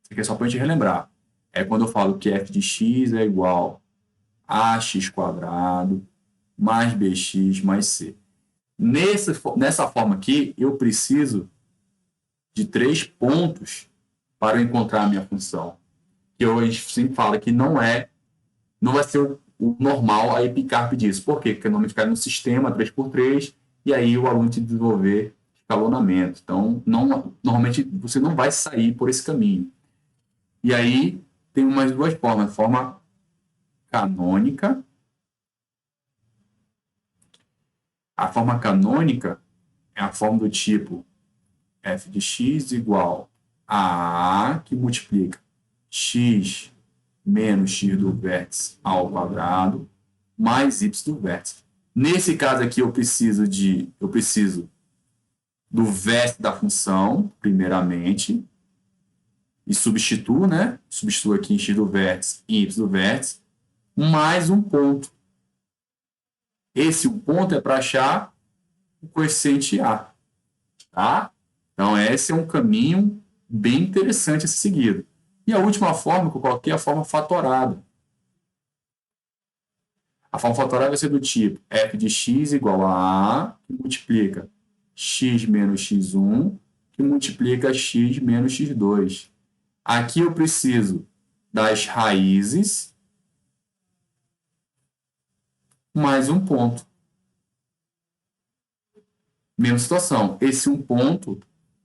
Isso aqui é só para a gente relembrar. É quando eu falo que f de x é igual a x² mais bx mais c. Nessa forma aqui, eu preciso de 3 pontos para eu encontrar a minha função. Que a gente sempre fala que não vai ser o normal a epicarpe disso. Por quê? Porque normalmente cai no sistema 3x3 e aí o aluno tem que desenvolver escalonamento. Então, normalmente você não vai sair por esse caminho. E aí tem umas duas formas. Forma canônica. A forma canônica é a forma do tipo f de x igual a A, que multiplica x menos x do vértice ao quadrado, mais y do vértice. Nesse caso aqui, eu preciso do vértice da função, primeiramente, e substituo, né? Substituo aqui em x do vértice e y do vértice, mais um ponto. Esse ponto é para achar o coeficiente A, tá? Então, esse é um caminho bem interessante a ser seguido. E a última forma que eu coloquei é a forma fatorada. A forma fatorada vai ser do tipo f de x igual a A, que multiplica x menos x1, que multiplica x menos x2. Aqui eu preciso das raízes mais um ponto. Mesma situação. Esse um ponto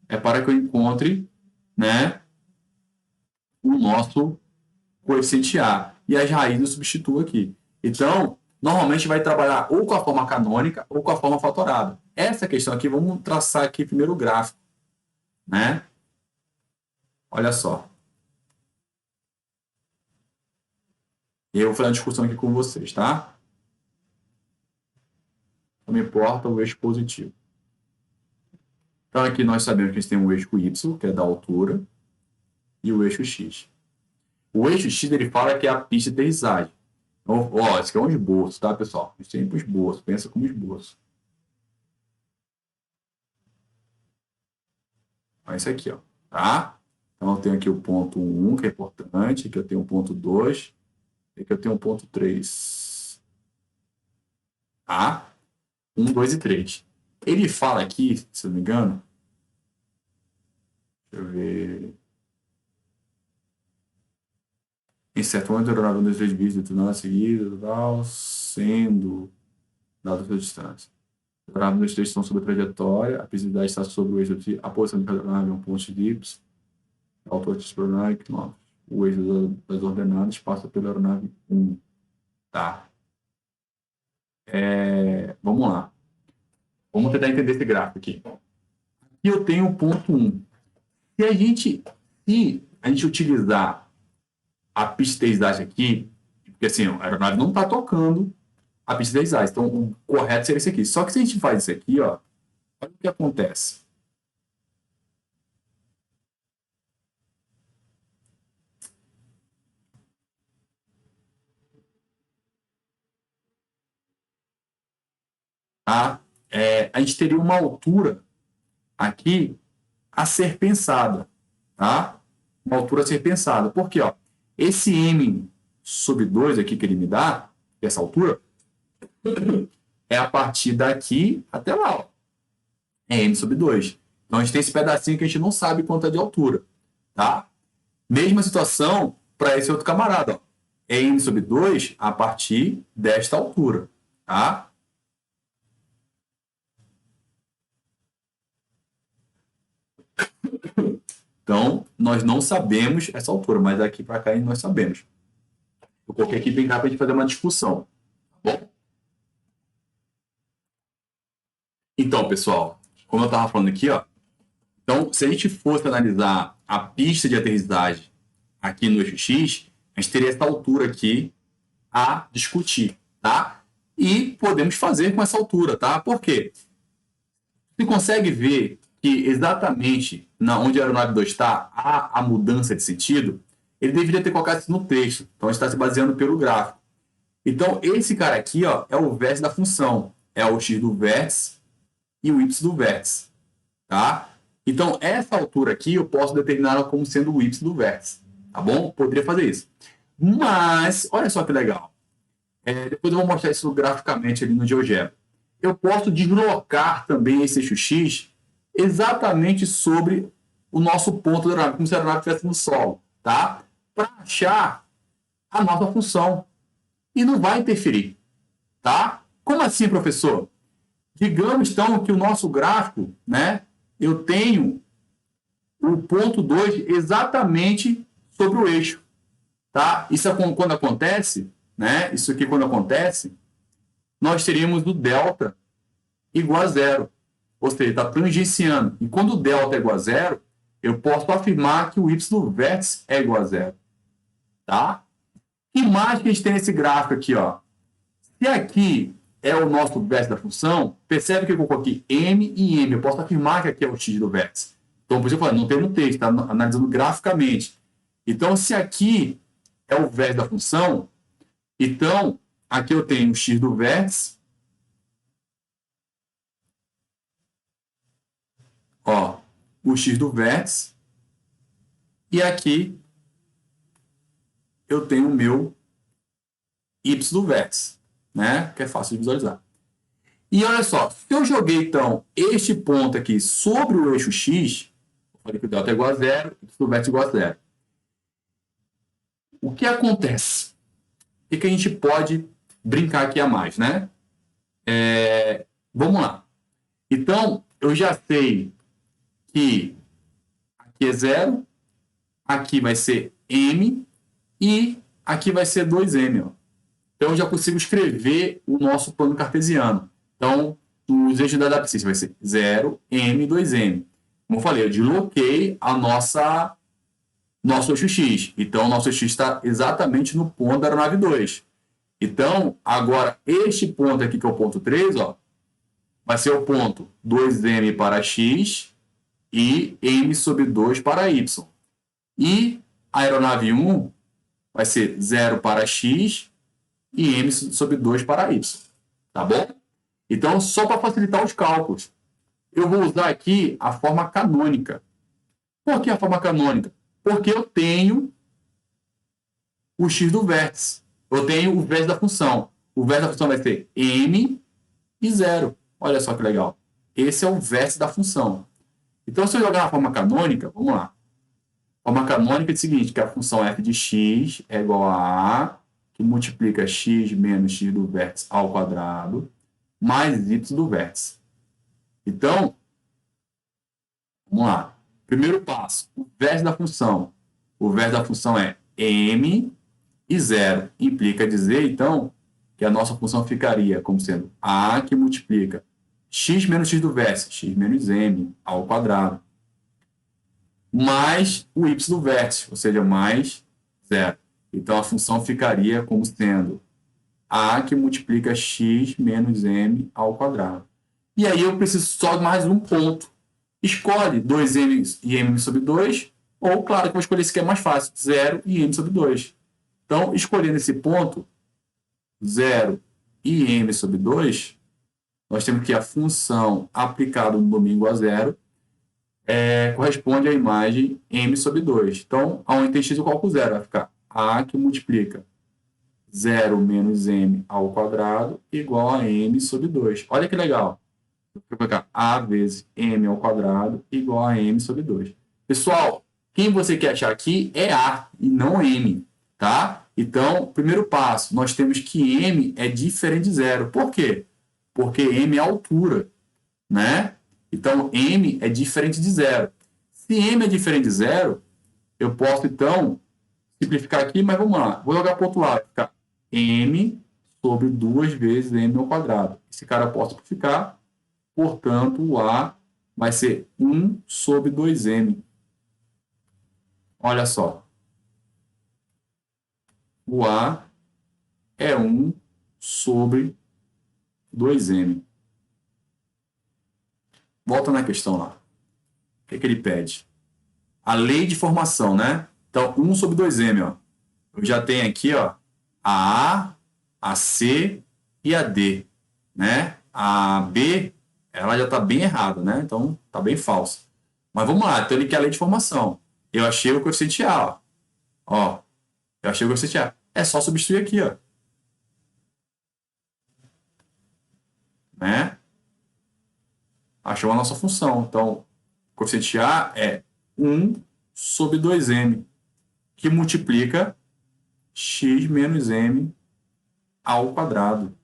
é para que eu encontre, né, o nosso coeficiente A. E as raízes eu substituo aqui. Então, normalmente vai trabalhar ou com a forma canônica ou com a forma fatorada. Essa questão aqui, vamos traçar aqui primeiro o gráfico, né? Olha só. Eu vou fazer uma discussão aqui com vocês, tá? Não me importa o eixo positivo. Então, aqui nós sabemos que a gente tem um eixo Y, que é da altura, e o eixo X. O eixo X, ele fala que é a pista de aterrissagem. Então, ó, isso aqui é um esboço, tá, pessoal? Isso é um esboço, pensa como esboço. Olha isso aqui, ó, tá? Então, eu tenho aqui o ponto 1, que é importante, aqui eu tenho o ponto 2, e aqui eu tenho o ponto 3. Tá? 1, 2 e 3. Ele fala aqui, se eu não me engano, deixa eu ver. Em certo momento, a aeronave dos 3 bits detonada a seguir, sendo dada a sua distância. A aeronave dos 3 estão sobre a trajetória, a visibilidade está sobre o eixo de a posição de cada aeronave é um ponto de Y, a altura de aeronave, o eixo das ordenadas passa pela aeronave 1. Tá. Vamos lá. Vamos tentar entender esse gráfico aqui. Aqui eu tenho o ponto 1. Se a gente utilizar a pista de aterrissagem aqui, porque assim, a aeronave não está tocando a pista de aterrissagem, então o correto seria esse aqui. Só que se a gente faz isso aqui, ó, olha o que acontece. Tá? A gente teria uma altura aqui a ser pensada, tá? Uma altura a ser pensada. Por quê? Ó, esse m sobre 2 aqui que ele me dá, essa altura, é a partir daqui até lá, ó. É m sobre 2. Então, a gente tem esse pedacinho que a gente não sabe quanto é de altura, tá? Mesma situação para esse outro camarada, ó. É m sobre 2 a partir desta altura, tá? Então, nós não sabemos essa altura, mas daqui para cá nós sabemos. Eu coloquei aqui bem cá para a gente fazer uma discussão. Tá bom? Então, pessoal, como eu estava falando aqui, ó, então, se a gente fosse analisar a pista de aterrissagem aqui no eixo X, a gente teria essa altura aqui a discutir, tá? E podemos fazer com essa altura, tá? Por quê? Você consegue ver que exatamente onde a aeronave 2 está, há a mudança de sentido? Ele deveria ter colocado isso no texto. Então, a gente está se baseando pelo gráfico. Então, esse cara aqui, ó, é o vértice da função. É o x do vértice e o y do vértice, tá? Então, essa altura aqui eu posso determinar como sendo o y do vértice, tá bom? Poderia fazer isso. Mas, olha só que legal. Depois eu vou mostrar isso graficamente ali no GeoGebra. Eu posso deslocar também esse eixo X exatamente sobre o nosso ponto da aeronave, como se a aeronave estivesse no solo, tá? Para achar a nossa função. E não vai interferir, tá? Como assim, professor? Digamos, então, que o nosso gráfico, né, eu tenho o ponto 2 exatamente sobre o eixo, tá? Isso é quando acontece, né? Isso aqui quando acontece, nós teríamos o delta igual a zero. Ou seja, está tangenciando. E quando o delta é igual a zero, eu posso afirmar que o y do vértice é igual a zero, tá? Que mais que a gente tem nesse gráfico aqui, ó? Se aqui é o nosso vértice da função, percebe que eu coloquei m e m. Eu posso afirmar que aqui é o x do vértice. Então, por isso eu falo, não tem no texto, está analisando graficamente. Então, se aqui é o vértice da função, então, aqui eu tenho o x do vértice. Ó, o x do vértice. E aqui eu tenho o meu y do vértice, né? Que é fácil de visualizar. E olha só, se eu joguei, então, este ponto aqui sobre o eixo X, eu falei que o delta é igual a zero, y do vértice é igual a zero. O que acontece? O que a gente pode brincar aqui a mais, né? Vamos lá. Então, eu já sei que aqui é zero, aqui vai ser m e aqui vai ser 2m. Ó. Então, eu já consigo escrever o nosso plano cartesiano. Então, os eixos da abscissa vai ser 0, m, 2m. Como eu falei, eu desloquei a nosso eixo x. Então, o nosso eixo x está exatamente no ponto da aeronave 2. Então, agora, este ponto aqui, que é o ponto 3, ó, vai ser o ponto 2m para x e m sobre 2 para y. E a aeronave 1 vai ser 0 para x e m sobre 2 para y. Tá bom? Então, só para facilitar os cálculos, eu vou usar aqui a forma canônica. Por que a forma canônica? Porque eu tenho o x do vértice. Eu tenho o vértice da função. O vértice da função vai ser m e 0. Olha só que legal. Esse é o vértice da função. Então, se eu jogar na forma canônica, vamos lá. A forma canônica é o seguinte, que a função f de x é igual a que multiplica x menos x do vértice ao quadrado, mais y do vértice. Então, vamos lá. Primeiro passo, o vértice da função. O vértice da função é m e 0. Implica dizer, então, que a nossa função ficaria como sendo a que multiplica x menos x do vértice, x menos m ao quadrado, mais o y do vértice, ou seja, mais 0. Então, a função ficaria como sendo a que multiplica x menos m ao quadrado. E aí eu preciso só de mais um ponto. Escolhe 2m e m sobre 2, ou, claro, que eu vou escolher esse que é mais fácil, 0 e m sobre 2. Então, escolhendo esse ponto, 0 e m sobre 2, nós temos que a função aplicada no domínio a 0 corresponde à imagem m sobre 2. Então, aonde tem x eu coloco 0, vai ficar a que multiplica 0 menos m ao quadrado igual a m sobre 2. Olha que legal. Vou colocar a vezes m ao quadrado igual a m sobre 2. Pessoal, quem você quer achar aqui é a e não m, tá? Então, primeiro passo, nós temos que m é diferente de 0. Por quê? Porque m é a altura, né? Então, m é diferente de 0. Se m é diferente de 0, eu posso, então, simplificar aqui, mas vamos lá. Vou jogar para o outro lado. Vai ficar m sobre 2 vezes m ao quadrado. Esse cara eu posso simplificar, portanto, o a vai ser 1 sobre 2m. Olha só. O A é 1 sobre 2m. Volta na questão lá. O que ele pede? A lei de formação, né? Então, 1 sobre 2m, ó. Eu já tenho aqui, ó, a C e a D, né? A B, ela já está bem errada, né? Então, está bem falsa. Mas vamos lá, então ele quer a lei de formação. Eu achei o coeficiente A, ó. Ó, eu achei o coeficiente A. É só substituir aqui, ó. Né? Achou a nossa função. Então, o coeficiente A é 1 sobre 2m, que multiplica x menos m ao quadrado.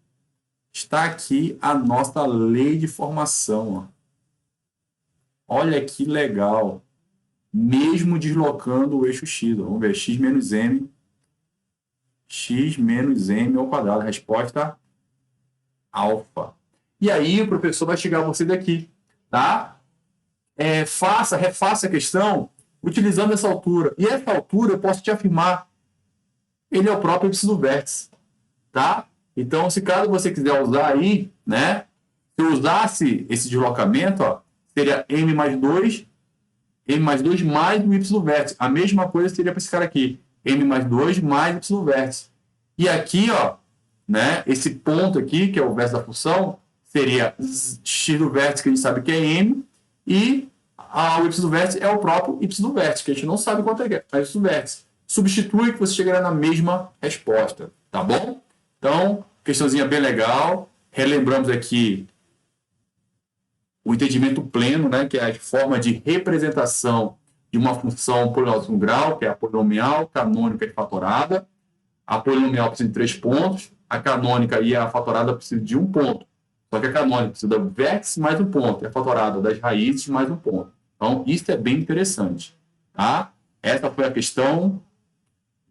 Está aqui a nossa lei de formação. Ó. Olha que legal. Mesmo deslocando o eixo x. Ó. Vamos ver, x menos m ao quadrado. Resposta alfa. E aí o professor vai chegar a você daqui, tá? Refaça a questão utilizando essa altura. E essa altura, eu posso te afirmar, ele é o próprio índice do vértice, tá? Então, se caso você quiser usar aí, né? Se eu usasse esse deslocamento, ó, seria m mais 2 mais o y do vértice. A mesma coisa seria para esse cara aqui, m mais 2 mais y do vértice. E aqui, ó, né? Esse ponto aqui, que é o vértice da função, seria x do vértice, que a gente sabe que é m, e o y do vértice é o próprio y do vértice, que a gente não sabe quanto é o y do vértice. Substitui que você chegará na mesma resposta, tá bom? Então, questãozinha bem legal. Relembramos aqui o entendimento pleno, né, que é a forma de representação de uma função polinomial de um grau, que é a polinomial, canônica e fatorada. A polinomial precisa de 3 pontos, a canônica e a fatorada precisam de 1 ponto. Só que a canônica precisa do vértice mais 1 ponto, e a fatorada das raízes mais 1 ponto. Então, isso é bem interessante. Tá? Essa foi a questão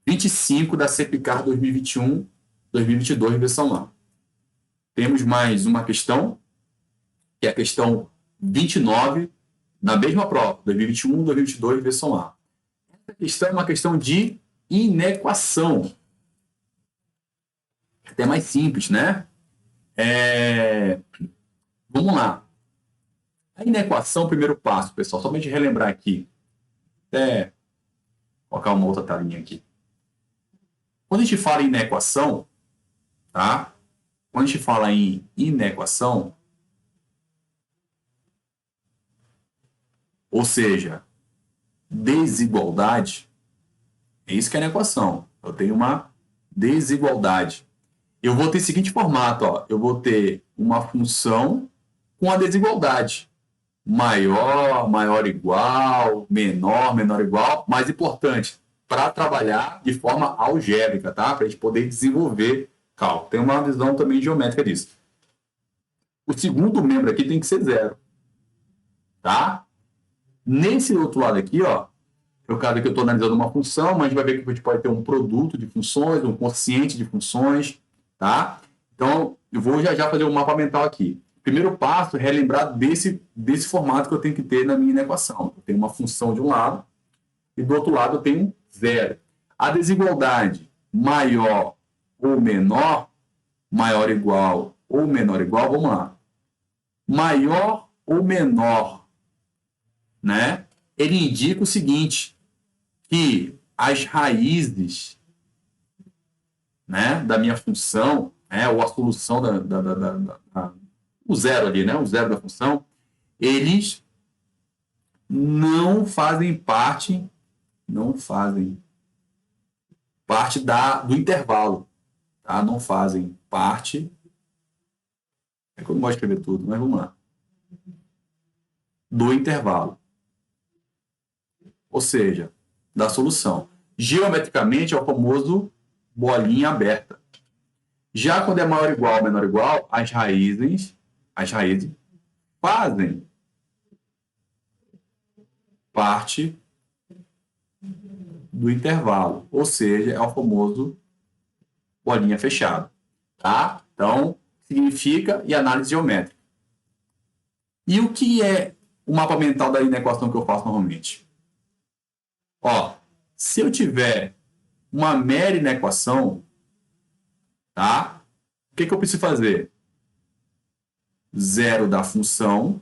25 da CEPICAR 2021-2022, versão A. Temos mais uma questão, que é a questão 29, na mesma prova, 2021-2022, versão A. Essa questão é uma questão de inequação. Até mais simples, né? Vamos lá. A inequação, primeiro passo, pessoal, somente relembrar aqui. Colocar uma outra talinha aqui. Quando a gente fala em inequação, tá? Quando a gente fala em inequação, ou seja, desigualdade, é isso que é inequação. Eu tenho uma desigualdade. Eu vou ter o seguinte formato, ó. Eu vou ter uma função com a desigualdade. Maior, maior igual, menor, menor igual. Mais importante, para trabalhar de forma algébrica, tá? Para a gente poder desenvolver cálculo. Tem uma visão também geométrica disso. O segundo membro aqui tem que ser 0. Tá? Nesse outro lado aqui, ó, no caso aqui eu estou analisando uma função, mas a gente vai ver que a gente pode ter um produto de funções, um quociente de funções, tá? Então, eu vou já fazer um mapa mental aqui. Primeiro passo é relembrar desse formato que eu tenho que ter na minha equação. Eu tenho uma função de um lado e do outro lado eu tenho 0. A desigualdade maior ou menor, maior igual ou menor igual, vamos lá. Maior ou menor, né? Ele indica o seguinte, que as raízes, né, da minha função, ou a solução o zero ali, né, o zero da função, eles não fazem parte do intervalo, tá? Não fazem parte, é que eu não gosto de escrever tudo, mas vamos lá, do intervalo. Ou seja, da solução. Geometricamente é o famoso bolinha aberta. Já quando é maior ou igual ou menor ou igual, as raízes fazem parte do intervalo. Ou seja, é o famoso bolinha fechada. Tá? Então, significa e análise geométrica. E o que é o mapa mental da inequação que eu faço normalmente? Ó, se eu tiver uma mera inequação, tá? O que eu preciso fazer? Zero da função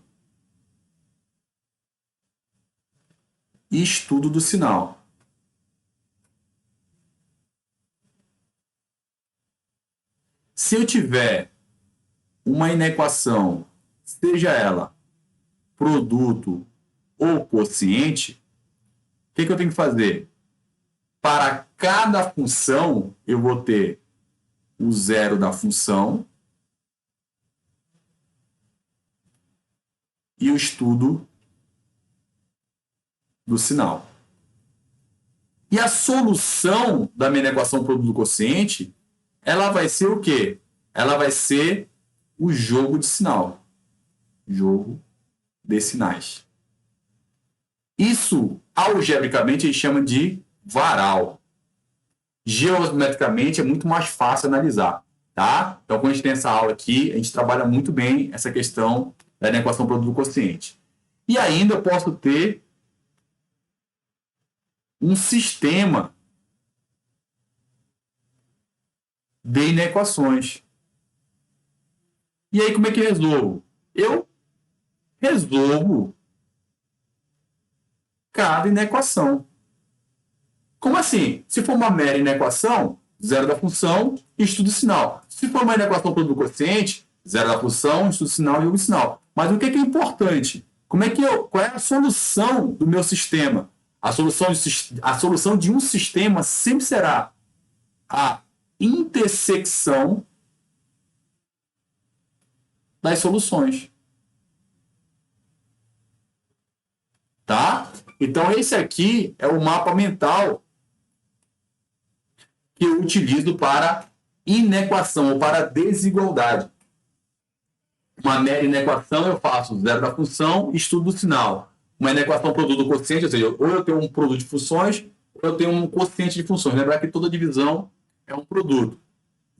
e estudo do sinal. Se eu tiver uma inequação, seja ela produto ou quociente, o que eu tenho que fazer? Para cada função, eu vou ter o zero da função e o estudo do sinal. E a solução da minha equação produto-quociente, ela vai ser o quê? Ela vai ser o jogo de sinal. Jogo de sinais. Isso, algebricamente, a gente chama de varal. Geometricamente, é muito mais fácil analisar, tá? Então, quando a gente tem essa aula aqui, a gente trabalha muito bem essa questão da equação produto-quociente. E ainda eu posso ter um sistema de inequações. E aí, como é que eu resolvo? Eu resolvo cada inequação. Como assim? Se for uma mera inequação, zero da função, estudo sinal. Se for uma inequação produto-quociente, zero da função, estudo sinal e jogo de sinal. Mas o que é importante? Qual é a solução do meu sistema? A solução de um sistema sempre será a intersecção das soluções. Tá? Então, esse aqui é o mapa mental que eu utilizo para inequação ou para desigualdade. Uma mera inequação eu faço zero da função, estudo do sinal. Uma inequação produto-quociente, ou seja, ou eu tenho um produto de funções, ou eu tenho um quociente de funções. Lembrar que toda divisão é um produto.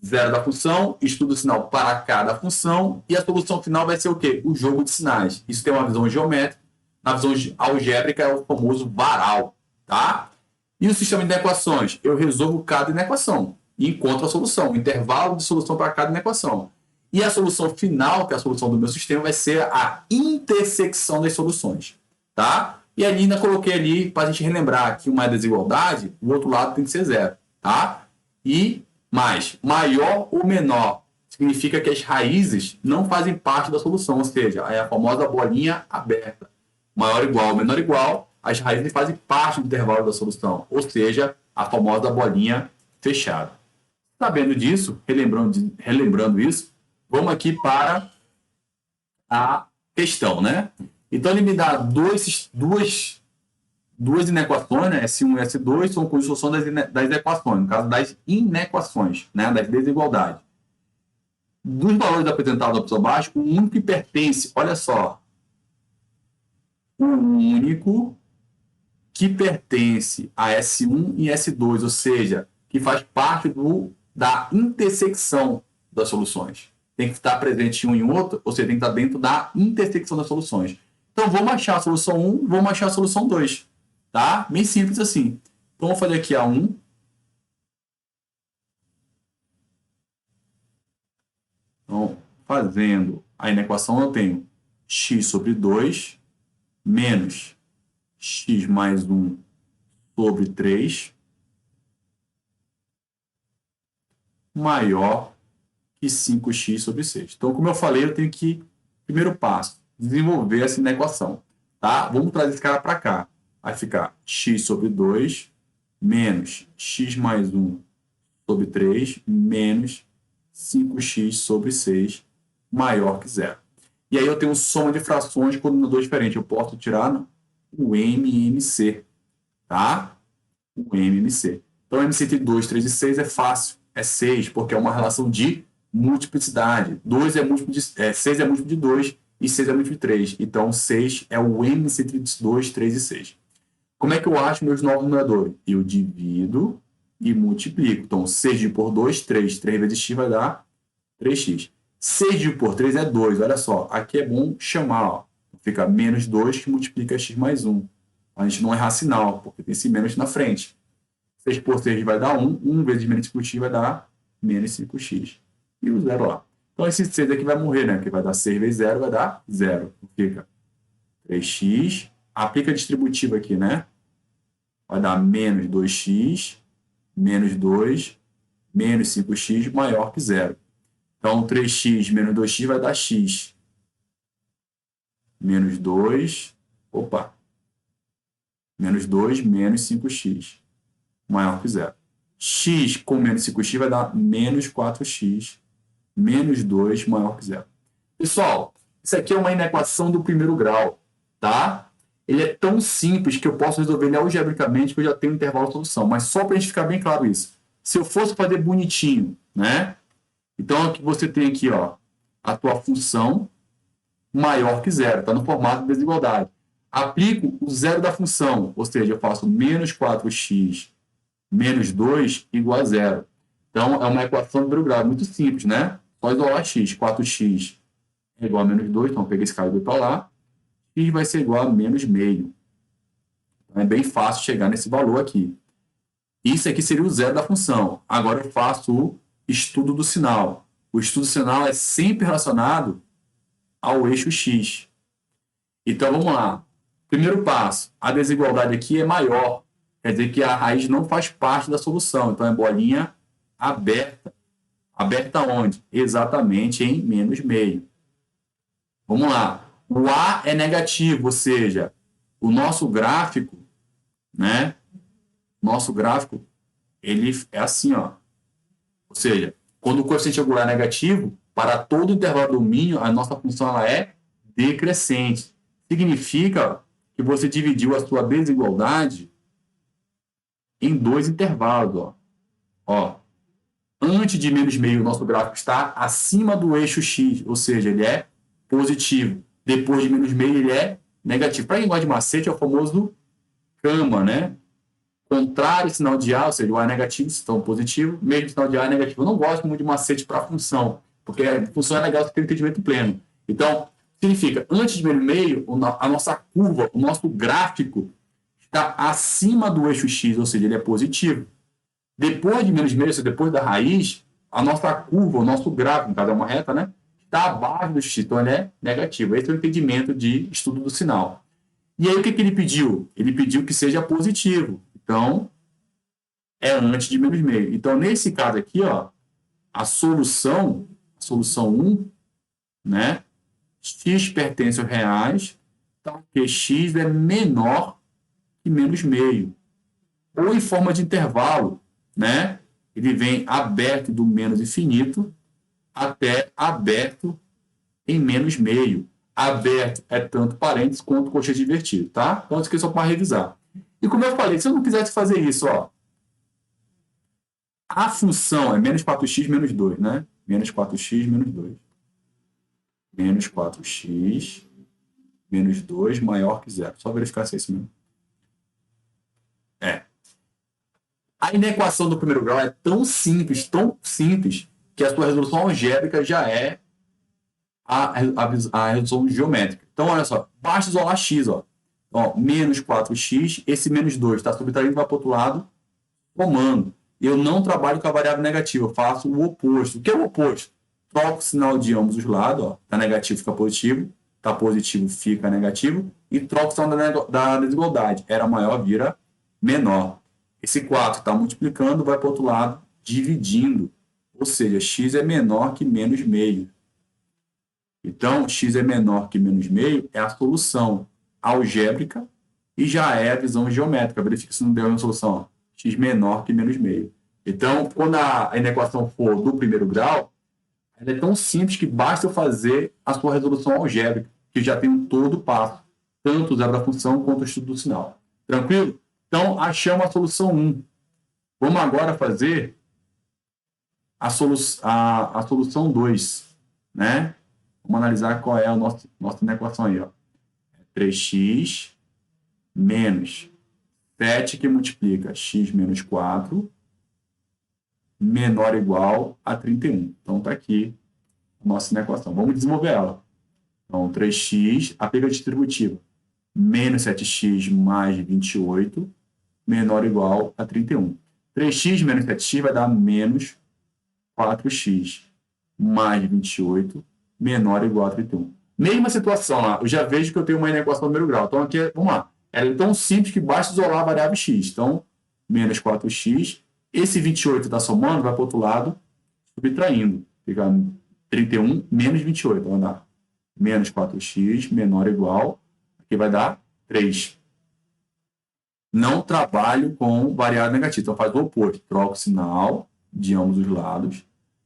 Zero da função, estudo do sinal para cada função, e a solução final vai ser o quê? O jogo de sinais. Isso tem uma visão geométrica. Na visão algébrica é o famoso varal, tá? E o sistema de inequações? Eu resolvo cada inequação e encontro a solução, o intervalo de solução para cada inequação. E a solução final, que é a solução do meu sistema, vai ser a intersecção das soluções, tá? E ali ainda coloquei ali, para a gente relembrar que uma é desigualdade, o outro lado tem que ser zero, tá? E mais, maior ou menor, significa que as raízes não fazem parte da solução, ou seja, é a famosa bolinha aberta. Maior igual, menor igual, as raízes fazem parte do intervalo da solução, ou seja, a famosa bolinha fechada. Sabendo disso, relembrando isso, vamos aqui para a questão, né? Então, ele me dá duas inequações, né? S1 e S2, são construção das equações, no caso das inequações, né? Das desigualdades. Dos valores apresentados aqui abaixo, o único que pertence, olha só, o único que pertence a S1 e S2, ou seja, que faz parte da intersecção das soluções. Tem que estar presente em um e outro, ou seja, tem que estar dentro da intersecção das soluções. Então, vamos achar a solução 1, vamos achar a solução 2. Tá? Bem simples assim. Então, vamos fazer aqui a 1. Então, fazendo a inequação, eu tenho x sobre 2 menos x mais 1 sobre 3 maior que 5x sobre 6. Então, como eu falei, eu tenho que, primeiro passo, desenvolver essa inequação. Tá? Vamos trazer esse cara para cá. Vai ficar x sobre 2 menos x mais 1 sobre 3 menos 5x sobre 6 maior que 0. E aí eu tenho soma de frações com denominador diferente. Eu posso tirar o MMC. Tá? O MMC. Então, MC entre 2, 3 e 6 é fácil. É 6, porque é uma relação de multiplicidade. 6 é múltiplo de 2 e 6 é múltiplo de 3. Então, 6 é o MC entre 2, 3 e 6. Como é que eu acho meus novos numeradores? Eu divido e multiplico. Então, 6 dividido por 2, 3. 3 vezes x vai dar 3x. 6 dividido por 3 é 2. Olha só, aqui é bom chamar. Ó. Fica menos 2 que multiplica x mais 1. A gente não errar sinal, porque tem esse menos na frente. 6 por 6 vai dar 1. 1 vezes menos 5x vai dar menos 5x. E o 0 lá. Então, esse 6 aqui vai morrer, né? Porque vai dar 6 vezes 0, vai dar 0. Fica 3x. Aplica a distributiva aqui, né? Vai dar menos 2x, menos 2, menos 5x maior que 0. Então, 3x menos 2x vai dar x. Menos 2, menos 2 menos 5x maior que 0. X com menos 5x vai dar menos 4x menos 2 maior que 0. Pessoal, isso aqui é uma inequação do primeiro grau, tá? Ele é tão simples que eu posso resolver ele algebricamente que eu já tenho um intervalo de solução. Mas só para a gente ficar bem claro isso. Se eu fosse fazer bonitinho, né? Então, aqui você tem aqui, ó, a tua função maior que 0. Está no formato de desigualdade. Aplico o zero da função, ou seja, eu faço menos 4x menos 2 igual a 0. Então, é uma equação de primeiro grau, muito simples, né? Só isolar x. 4x é igual a menos 2, então eu peguei esse cara para lá. X vai ser igual a menos meio. Então, é bem fácil chegar nesse valor aqui. Isso aqui seria o zero da função. Agora eu faço o estudo do sinal. O estudo do sinal é sempre relacionado ao eixo x. Então, vamos lá. Primeiro passo, a desigualdade aqui é maior. Quer dizer que a raiz não faz parte da solução. Então, é bolinha aberta. Aberta onde? Exatamente em menos meio. Vamos lá. O A é negativo, ou seja, o nosso gráfico, né? Nosso gráfico, ele é assim, ó. Ou seja, quando o coeficiente angular é negativo, para todo intervalo do domínio, a nossa função ela é decrescente. Significa que você dividiu a sua desigualdade em dois intervalos, ó. Ó, antes de menos meio, o nosso gráfico está acima do eixo x, ou seja, ele é positivo. Depois de menos meio, ele é negativo. Para quem gosta de macete, é o famoso cama, né? Contrário sinal de A, ou seja, o A é negativo, então positivo, mesmo sinal de A é negativo. Eu não gosto muito de macete para função, porque a função é legal se tem entendimento pleno. Então, significa, antes de menos meio, a nossa curva, o nosso gráfico está acima do eixo x, ou seja, ele é positivo. Depois de menos meio, ou seja, depois da raiz, a nossa curva, o nosso gráfico, no caso é uma reta, né? Está abaixo do x, então ele é negativo. Esse é o entendimento de estudo do sinal. E aí o que ele pediu? Ele pediu que seja positivo. Então, é antes de menos meio. Então, nesse caso aqui, ó, a solução 1, né? X pertence aos reais, então que x é menor que menos meio. Ou em forma de intervalo, né? Ele vem aberto do menos infinito até aberto em menos meio. Aberto é tanto parênteses quanto colchete invertido, tá? Então, isso aqui é só para revisar. E como eu falei, se eu não quisesse fazer isso, ó, a função é menos 4x menos 2, né? Menos 4x menos 2. Menos 4x menos 2 maior que 0. Só verificar se é isso mesmo. É. A inequação do primeiro grau é tão simples, que a sua resolução algébrica já é a resolução geométrica. Então, olha só, basta isolar x, ó. Ó, menos 4x, esse menos 2 está subtraindo, vai para o outro lado, somando. Eu não trabalho com a variável negativa, eu faço o oposto. O que é o oposto? Troco o sinal de ambos os lados, ó. Tá negativo, fica positivo, tá positivo, fica negativo, e troco o sinal da desigualdade. Era maior, vira menor. Esse 4 está multiplicando, vai para o outro lado, dividindo. Ou seja, x é menor que menos meio. Então, x é menor que menos meio é a solução algébrica e já é a visão geométrica. Verifica se não deu uma solução. Ó. X menor que menos meio. Então, quando a inequação for do primeiro grau, ela é tão simples que basta eu fazer a sua resolução algébrica, que já tem um todo passo, tanto o zero da função quanto o estudo do sinal. Tranquilo? Então, achamos a solução 1. Vamos agora fazer a solução 2, né? Vamos analisar qual é a nossa inequação aí, ó. 3x menos 7 que multiplica x menos 4 menor ou igual a 31. Então, está aqui a nossa inequação. Vamos desenvolver ela. Então, 3x, aplica a distributiva. Menos 7x mais 28, menor ou igual a 31. 3x menos 7x vai dar menos 4x mais 28, menor ou igual a 31. Mesma situação lá, eu já vejo que eu tenho uma inequação do primeiro grau. Então, aqui, vamos lá. Ela é tão simples que basta isolar a variável x. Então, menos 4x. Esse 28 está somando, vai para o outro lado, subtraindo. Fica 31 menos 28. Vai dar menos 4x menor ou igual. Aqui vai dar 3. Não trabalho com variável negativa. Então, faz o oposto. Troco o sinal de ambos os lados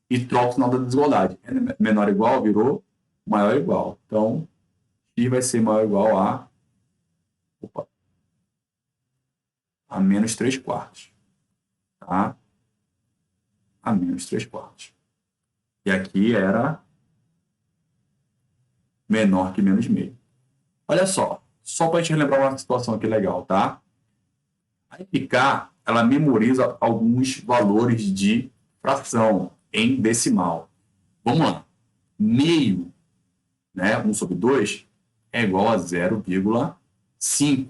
e troco o sinal da desigualdade. Menor ou igual virou maior ou igual. Então, x vai ser maior ou igual a menos 3 quartos. Tá? A menos 3 quartos. E aqui era menor que menos meio. Olha só para a gente relembrar uma situação aqui legal, tá? A EPICAR, ela memoriza alguns valores de fração em decimal. Vamos lá. Meio, né, 1 sobre 2, é igual a 0,5.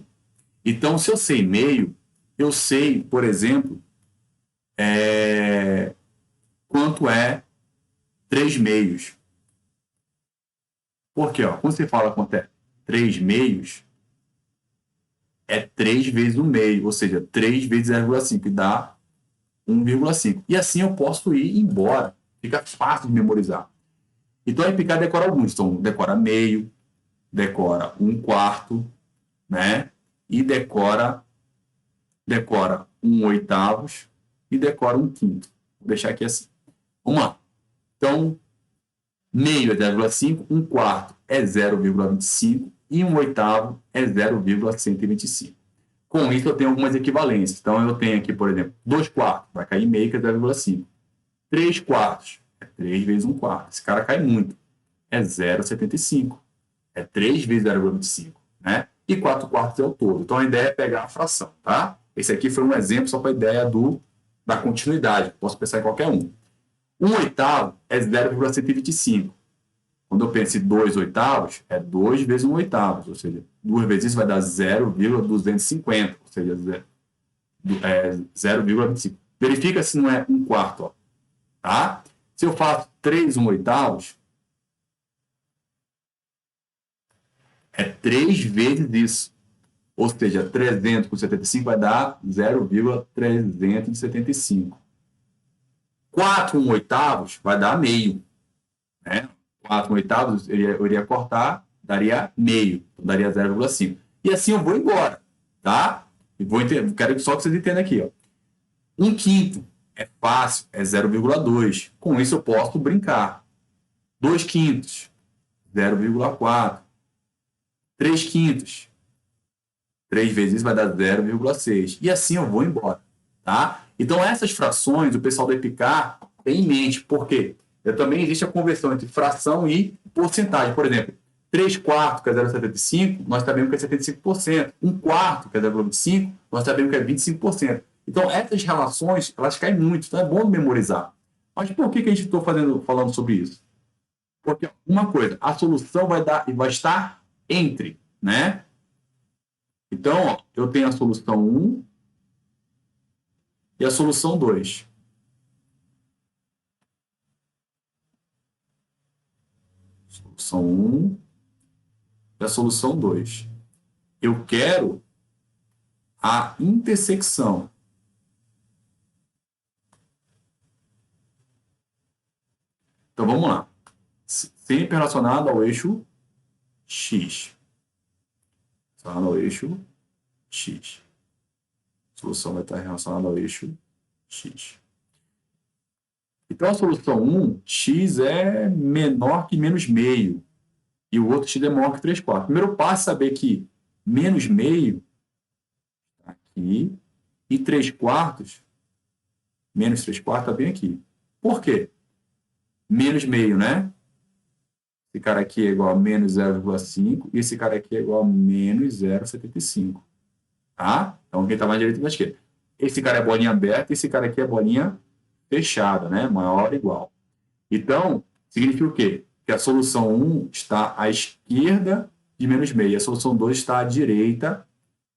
Então, se eu sei meio, eu sei, por exemplo, quanto é 3 meios. Porque, quando você fala quanto é 3 meios, é 3 vezes 1 meio, ou seja, 3 vezes 0,5, e dá 1,5. E assim eu posso ir embora. Fica fácil de memorizar. Então, a EPICAR decora alguns. Então, decora meio, decora 1/4, né? E decora 1/8 e decora 1/5. Vou deixar aqui assim. Vamos lá. Então, meio é 0,5, 1/4 é 0,25 e 1/8 é 0,125. Com isso, eu tenho algumas equivalências. Então, eu tenho aqui, por exemplo, 2/4, vai cair meio, que é 0,5. 3/4 é 3 vezes 1/4. Esse cara cai muito. É 0,75. É 3 vezes 0,25, né? E 4/4 é o todo. Então, a ideia é pegar a fração, tá? Esse aqui foi um exemplo só para a ideia da continuidade. Posso pensar em qualquer um. 1/8 é 0,125. Quando eu penso em 2/8, é 2 vezes 1/8. Ou seja, 2 vezes isso vai dar 0,250. Ou seja, 0,25. Verifica se não é 1/4. Tá? Se eu faço 3 1/8, é 3 vezes isso. Ou seja, 300 com 75 vai dar 0,375. 4 1/8 vai dar meio. Né? 4 1/8 eu iria cortar, daria meio, daria 0,5. E assim eu vou embora, tá? E quero só que vocês entendam aqui, ó. 1/5 é fácil, é 0,2. Com isso eu posso brincar. 2/5, 0,4. 3/5, 3 vezes isso vai dar 0,6. E assim eu vou embora, tá? Então essas frações, o pessoal da EPICAR tem em mente, porque também existe a conversão entre fração e porcentagem. Por exemplo, 3/4, que é 0,75, nós sabemos que é 75%. 1/4, que é 0,25, nós sabemos que é 25%. Então, essas relações, elas caem muito, então é bom memorizar. Mas por que a gente está falando sobre isso? Porque uma coisa, a solução vai estar entre, né? Então, eu tenho a solução 1 e a solução 2. Solução 1 e a solução 2. Eu quero a intersecção. Então, vamos lá. Sempre relacionado ao eixo X. Relacionado ao eixo X. A solução vai estar relacionada ao eixo X. Então, a solução 1, x é menor que menos meio. E o outro x é maior que 3/4. Primeiro passo é saber que menos meio, aqui, e 3/4, menos 3/4 está bem aqui. Por quê? Menos meio, né? Esse cara aqui é igual a menos 0,5 e esse cara aqui é igual a menos 0,75. Tá? Então, quem está mais direito e mais esquerda. Esse cara é bolinha aberta e esse cara aqui é bolinha fechada, né? Maior ou igual. Então, significa o quê? que a solução 1 está à esquerda de menos meio, e a solução 2 está à direita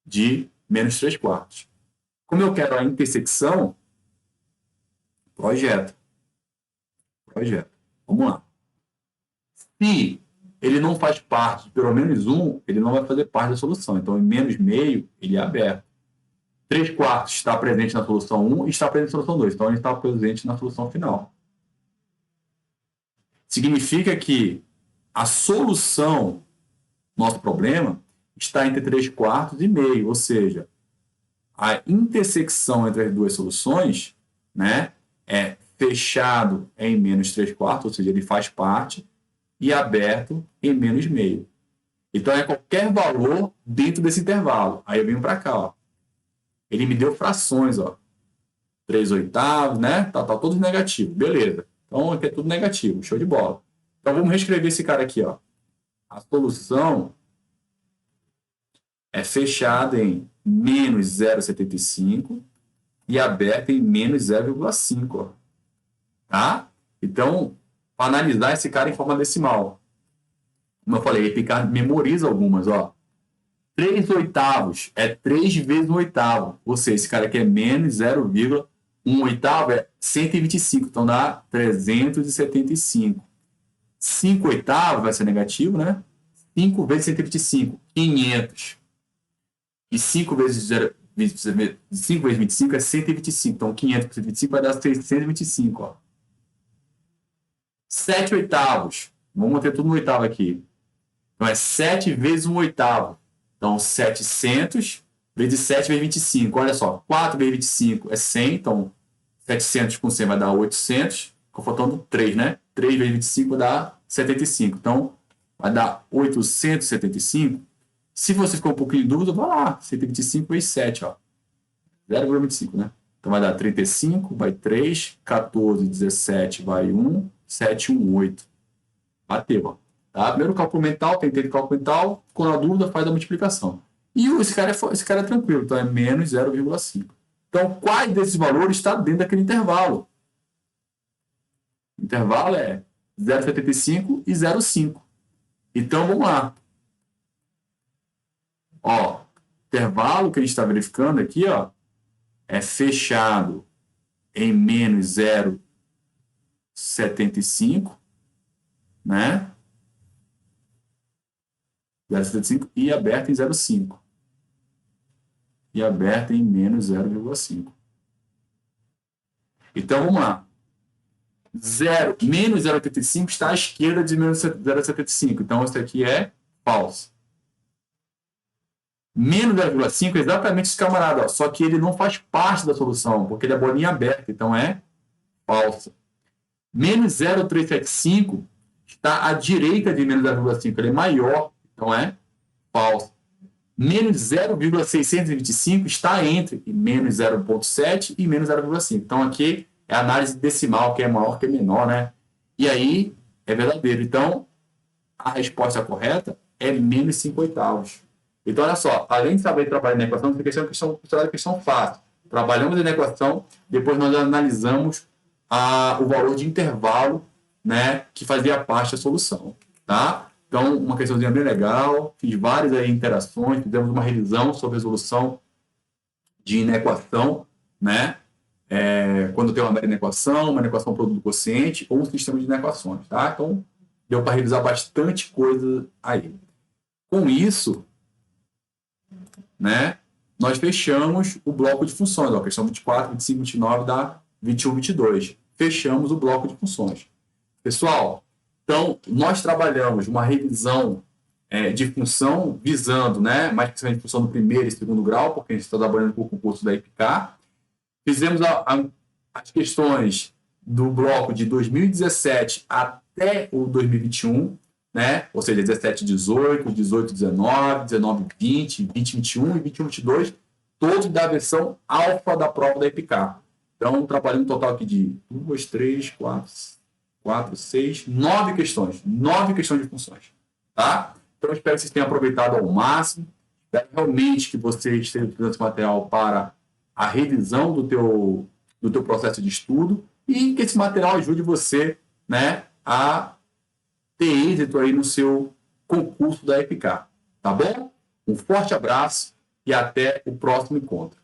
de menos 3 quartos. Como eu quero a intersecção, projeto. Vamos lá. Se ele não faz parte de pelo menos 1, ele não vai fazer parte da solução. Então, em menos meio, ele é aberto. 3 quartos está presente na solução 1 e está presente na solução 2. Então, ele está presente na solução final. Significa que a solução do nosso problema está entre 3 quartos e meio, ou seja, a intersecção entre as duas soluções, né, é fechado em menos 3 quartos, ou seja, ele faz parte, e aberto em menos meio. Então, é qualquer valor dentro desse intervalo. Aí eu venho para cá, ó. Ele me deu frações, ó. 3 oitavos, né? Tá todos negativos. Beleza. Então, aqui é tudo negativo. Show de bola. Então, vamos reescrever esse cara aqui, ó. A solução é fechada em menos 0,75 e aberta em menos 0,5, ó. Tá? Então, para analisar esse cara em forma decimal. Como eu falei, Epicar memoriza algumas, ó. 3 oitavos é 3 vezes 1 oitavo. Ou seja, esse cara aqui é menos 0,1 oitavo é 125. Então dá 375. 5 oitavos vai ser negativo, né? 5 vezes 125, 500. E 5 vezes 25 é 125. Então 500 por 125 vai dar 625, ó. 7 oitavos. Vamos manter tudo no oitavo aqui. Então é 7 vezes 1 oitavo. Então 700 vezes 7 vezes 25. Olha só, 4 vezes 25 é 100. Então 700 com 100 vai dar 800. Ficou faltando 3, né? 3 vezes 25 vai dar 75. Então vai dar 875. Se você ficou um pouquinho de dúvida, vai lá. 125 vezes 7, ó. 0,25, né? Então vai dar 35, vai 3, 14, 17, vai 1, 7, 1, 8. Bateu, ó. Tá? Primeiro cálculo mental, tentei cálculo mental, com a dúvida faz a multiplicação. E esse cara é tranquilo, então é menos 0,5. Então, quais desses valores está dentro daquele intervalo? O intervalo é 0,75 e 0,5. Então, vamos lá. Ó, intervalo que a gente está verificando aqui, ó, é fechado em menos 0,75, né? 0,75 e aberto em 0,5. E aberto em menos 0,5. Então, vamos lá. Menos 0,85 está à esquerda de menos 0,75. Então, isso aqui é falso. Menos 0,5 é exatamente esse camarada, ó, só que ele não faz parte da solução, porque ele é bolinha aberta, então é falsa. Menos 0,375 está à direita de menos 0,5, ele é maior, então é falso. Menos 0,625 está entre menos 0,7 e menos 0,5. Então, aqui é a análise decimal, que é maior que é menor, né? E aí, é verdadeiro. Então, a resposta correta é menos 5 oitavos. Então, olha só, além de saber trabalhar na equação, essa questão é uma questão fácil. Trabalhamos na equação, depois nós analisamos o valor de intervalo, né, que fazia parte da solução, tá? Então, uma questãozinha bem legal, fiz várias aí interações, fizemos uma revisão sobre resolução de inequação, né? Quando tem uma mera inequação, uma inequação produto quociente ou um sistema de inequações, tá? Então, deu para revisar bastante coisa aí. Com isso, né, nós fechamos o bloco de funções, ó, questão 24, 25, 29 da 21, 22. Fechamos o bloco de funções. Pessoal, então, nós trabalhamos uma revisão de função visando, né, mais precisamente função do primeiro e segundo grau, porque a gente está trabalhando com o concurso da EPICAR. Fizemos as questões do bloco de 2017 até o 2021, né? Ou seja, 17, 18, 18, 19, 19, 20, 20, 21 e 21, 22, todos da versão alfa da prova da EPICAR. Então, trabalhando um total aqui de 2, 3, 4, 6, 9 questões. 9 questões de funções. Tá? Então, eu espero que vocês tenham aproveitado ao máximo. Espero realmente que vocês estejam utilizando esse material para a revisão do teu processo de estudo e que esse material ajude você, né, a ter êxito aí no seu concurso da EPICAR. Tá bom? Um forte abraço e até o próximo encontro.